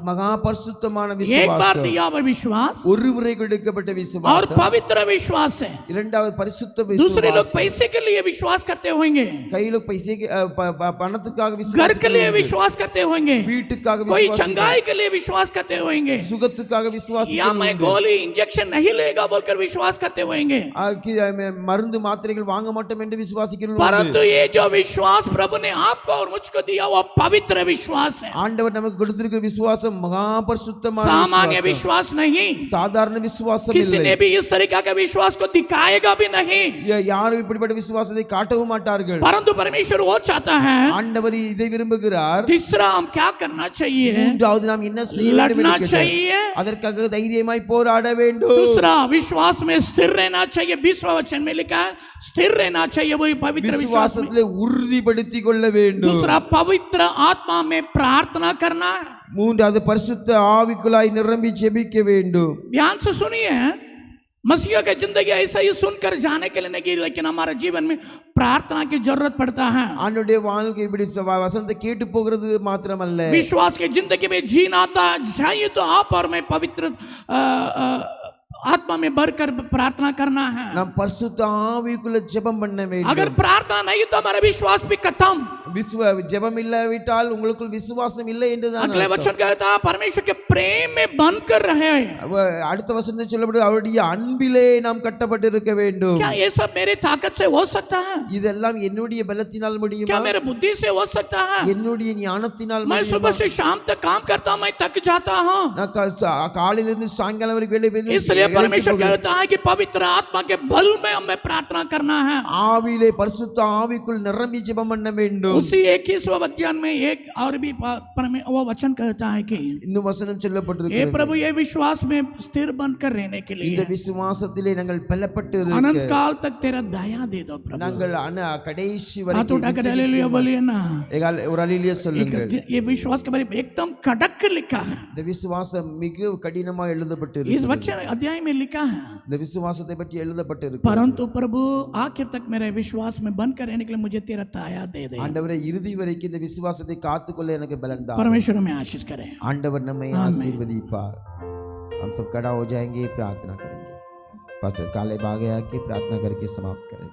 மகா பரிசுத்தமான एक बार விசுவாசம், दिया हुआ विश्वास ஒரு முறை கொடுக்கப்பட்ட और விசுவாசம், पवित्र विश्वास है। இரண்டாவது பரிசுத்த दूसरे लोग விசுவாசம். पैसे के लिए विश्वास करते होंगे, கையில பைசே பணத்துக்காக घर விசுவாசம், के लिए विश्वास करते होंगे, வீட்டுக்காக कोई விசுவாசம், चंगाई के लिए विश्वास करते होंगे, சுகத்துக்காக या मैं விசுவாசம், गोली इंजेक्शन नहीं लेगा बोलकर विश्वास करते होंगे। மருந்து மாத்திரைகள் வாங்க மாட்டோம் என்று விசுவாசிக்கிறோம். परंतु ये जो विश्वास प्रभु ने आपको और मुझको दिया वो पवित्र विश्वास है, ஆண்டவர் நமக்கு கொடுத்திருக்கிற விசுவாசம் மகா பரிசுத்தமான सामान्य விசுவாசம், विश्वास नहीं। சாதாரண விசுவாசம் किसी இல்லை. ने भी इस तरीका के विश्वास को दिखाएगा भी नहीं, யாரும் இப்படிப்பட்ட விசுவாசத்தை காட்டவும் மாட்டார்கள். परंतु परमेश्वर वो चाहता है। ஆண்டவர் இதை விரும்புகிறார். तीसरा हम क्या करना चाहिए? மூன்றாவது நாம் என்ன செய்ய வேண்டும் लड़ना என்று கேட்டார். चाहिए। அதற்காக தைரியமாய் போராட வேண்டும். दूसरा विश्वास में स्थिर रहना चाहिए। 20वां वचन में लिखा है स्थिर रहना चाहिए, वही पवित्र विश्वास में। விசுவாசத்திலே உறுதிப்படுத்திக் கொள்ள வேண்டும். दूसरा पवित्र आत्मा में प्रार्थना करना है। மூன்றாவது பரிசுத்த ஆவிக்குள்ளாய் நிரம்பி ஜெபிக்க வேண்டும். ध्यान से सुनिए, मसीह की जिंदगी ऐसा ही सुनकर जाने के लिए नहीं, लेकिन हमारे जीवन में प्रार्थना की जरूरत पड़ता है। ஆண்டவருடைய வாழ்க்கை இப்படி வசனத்தை கேட்டு போகிறது மாத்திரமல்ல, विश्वास की जिंदगी में जीना चाहिए तो आप और मैं पवित्र आत्मा में भरकर प्रार्थना करना है। நாம் பரிசுத்த ஆவிக்குள்ள ஜெபம் பண்ண வேண்டும். अगर प्रार्थना नहीं तो हमारा विश्वास भी खत्म। ஜெபம் இல்லாவிட்டால் உங்களுக்குள் விசுவாசம் இல்லை என்றுதான் अगले அர்த்தம். वचन कहता है परमेश्वर के प्रेम में बंद कर रहे हैं। அடுத்த வசனத்தில் சொல்லப்படுது, அவருடைய அன்பிலே நாம் கட்டப்பட்டிருக்க வேண்டும். क्या ये सब मेरी ताकत से हो सकता है? இதெல்லாம் என்னுடைய பலத்தினால் क्या முடியுமா? मेरे बुद्धि से हो सकता है? என்னுடைய ஞானத்தினால் मैं முடியுமா? सुबह से शाम तक काम करता हूं, मैं थक जाता हूं। நான் காலையிலிருந்து சாயங்காலம் வரைக்கும் வேலை इसलिए परमेश्वर कहता है कि पवित्र आत्मा के बल में हमें प्रार्थना करना है। ஆவியிலே பரிசுத்த ஆவிக்குள் நிரம்பி ஜெபம் பண்ண வேண்டும். उसी 21वें अध्याय में एक और भी वो वचन कहता है कि இன்னும் வசனம் हे சொல்லப்பட்டிருக்கிறது, प्रभु ये विश्वास में स्थिर बनकर रहने के இந்த लिए விசுவாசத்திலே நாங்கள் பலப்பட்டு अनंत இருக்க काल तक तेरा दया दे दो प्रभु। நாங்கள் कடைசி हाथ வரைக்கும் उठाकर हालेलुया बोलिए ना। ஒரு அல்லேலூயா சொல்லுங்கள். ये विश्वास के बारे में एकदम कड़क लिखा है, இந்த விசுவாசம் மிக கடினமாக எழுதப்பட்டு इस இருக்கிறது. वचन अध्याय में लिखा है। இந்த விசுவாசத்தை பற்றி எழுதப்பட்டு இருக்கிறது. परंतु प्रभु आखिर तक मेरे विश्वास में बनकर रहने के लिए मुझे तेरा दया दे दे। ஆண்டவரே இறுதி வரைக்கும் இந்த விசுவாசத்தை காத்துக்கொள்ள எனக்கு பலன் தாரும். परमेश्वर में आशीष करें। आंडवर नमें आशीर्वदिपार। हम सब खड़ा हो जाएंगे, प्रार्थना करेंगे। पास्टर काले बागे आके प्रार्थना करके समाप्त करें।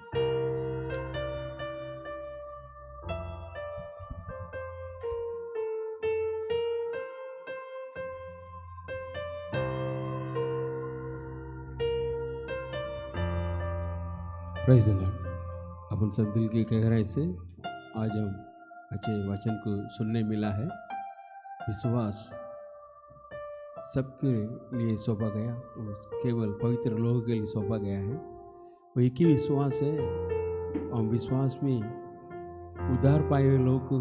Praise the Lord. अपन सब दिल की गहराई से आज हम अच्छे वचन को सुनने मिला है। विश्वास सबके लिए सौंपा गया, वो केवल पवित्र लोगों के लिए सौंपा गया है। वो एक ही विश्वास है, और विश्वास में उद्धार पाए हुए लोगों को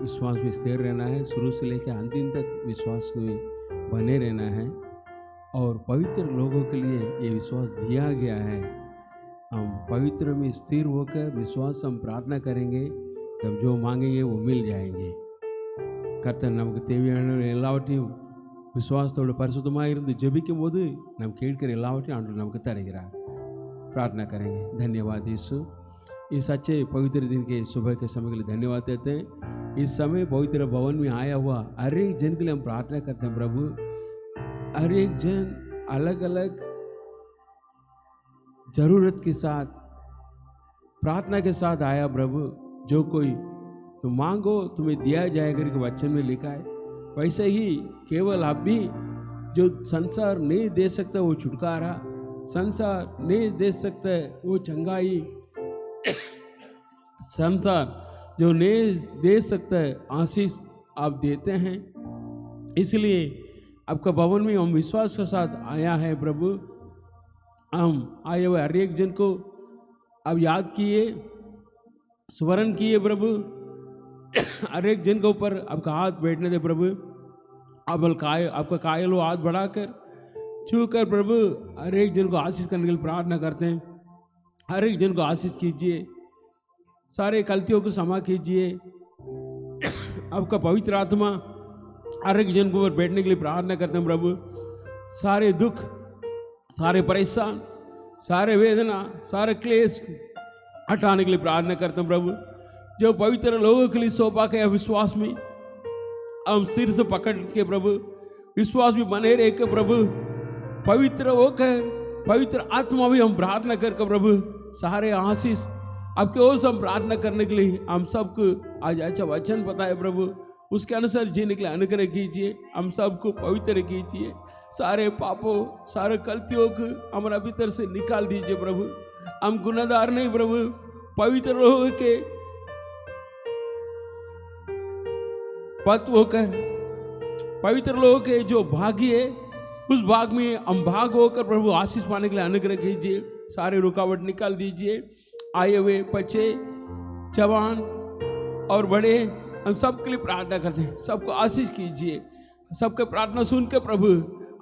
विश्वास में स्थिर रहना है, शुरू से लेकर अंतिम तक विश्वास में बने रहना है। और पवित्र लोगों के लिए ये विश्वास दिया गया है। हम पवित्र में स्थिर होकर विश्वास हम प्रार्थना करेंगे, तब जो मांगेंगे वो मिल जाएंगे। கர்த்தர் நமக்கு தேவையான எல்லாவற்றையும் விசுவாசத்தோடு பரிசுத்தமாக இருந்து ஜெபிக்கும் போது நாம் கேட்கிற எல்லாவற்றையும் ஆண்டவர் நமக்கு தருகிறார்। प्रार्थना करेंगे। धन्यवाद यीशु, इस अच्छे पवित्र दिन के सुबह के समय के लिए धन्यवाद देते हैं। इस समय पवित्र भवन में आया हुआ हर एक जन के लिए हम प्रार्थना करते हैं प्रभु। हर एक जन अलग अलग जरूरत के साथ प्रार्थना के साथ आया प्रभु। जो कोई तो मांगो तुम्हें दिया जाएगा कि वचन में लिखा है, वैसे ही केवल आप भी जो संसार नहीं दे सकता वो छुटकारा, संसार नहीं दे सकता वो चंगाई, संसार जो नहीं दे सकता है आशीष आप देते हैं। इसलिए आपका भवन में हम विश्वास के साथ आया है प्रभु। हम आए हुए हर एक जन को अब याद किए, स्मरण किए प्रभु। हर एक जन के ऊपर आपका हाथ बैठने दे प्रभु। आपका कायल वो हाथ बढ़ाकर छू कर प्रभु हर एक जन को आशीष करने के लिए प्रार्थना करते हैं। हर एक जन को आशीष कीजिए, सारे गलतियों को क्षमा कीजिए। आपका पवित्र आत्मा हर एक जन के ऊपर बैठने के लिए प्रार्थना करते हैं प्रभु। सारे दुख, सारे परेशान, सारे वेदना, सारे क्लेश हटाने के लिए प्रार्थना करते हैं प्रभु। जो पवित्र लोगों के लिए सौंपा गया विश्वास में हम सिर से पकड़ के प्रभु विश्वास में बने रह के प्रभु, पवित्र होकर पवित्र आत्मा भी हम प्रार्थना करके प्रभु सारे आशीष आपके ओर से हम प्रार्थना करने के लिए हम सबको आज अच्छा वचन पता है प्रभु, उसके अनुसार जीने के लिए अनुग्रह कीजिए। हम सबको पवित्र कीजिए, सारे पापों सारे गलतियों को हमारा भीतर से निकाल दीजिए प्रभु। हम गुनाहगार नहीं प्रभु, पवित्र लोगों के पत्व होकर पवित्र लोगों के जो भाग्य है उस भाग में हम भाग होकर प्रभु आशीष पाने के लिए अनुग्रह कीजिए। सारे रुकावट निकाल दीजिए। आए हुए बच्चे, जवान और बड़े हम सबके लिए प्रार्थना करते हैं, सबको आशीष कीजिए। सबके प्रार्थना सुन के प्रभु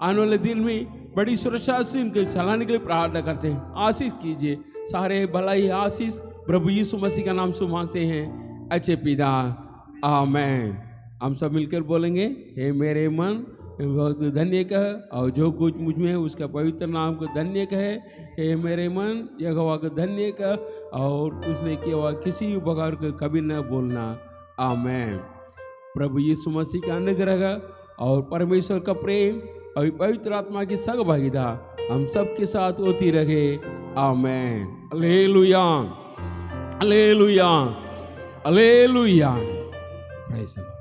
आने वाले दिन में बड़ी सुरक्षा से इनको चलाने के लिए प्रार्थना करते हैं। आशीष कीजिए, सारे भलाई आशीष प्रभु यीशु मसीह का नाम से मांगते हैं अच्छे पिता, आमीन। हम सब मिलकर बोलेंगे, हे मेरे मन बहुत धन्य कह और जो कुछ मुझ में है उसका पवित्र नाम को धन्य कहे। हे मेरे मन यहोवा को धन्य कह और उसने किया हुआ किसी उपकार को कभी न बोलना, आमीन। प्रभु यीशु मसीह का अनुग्रह और परमेश्वर का प्रेम और पवित्र आत्मा की सहभागिता हम सब के साथ होती रहे, आमीन। Hallelujah, hallelujah, hallelujah. Praise the Lord.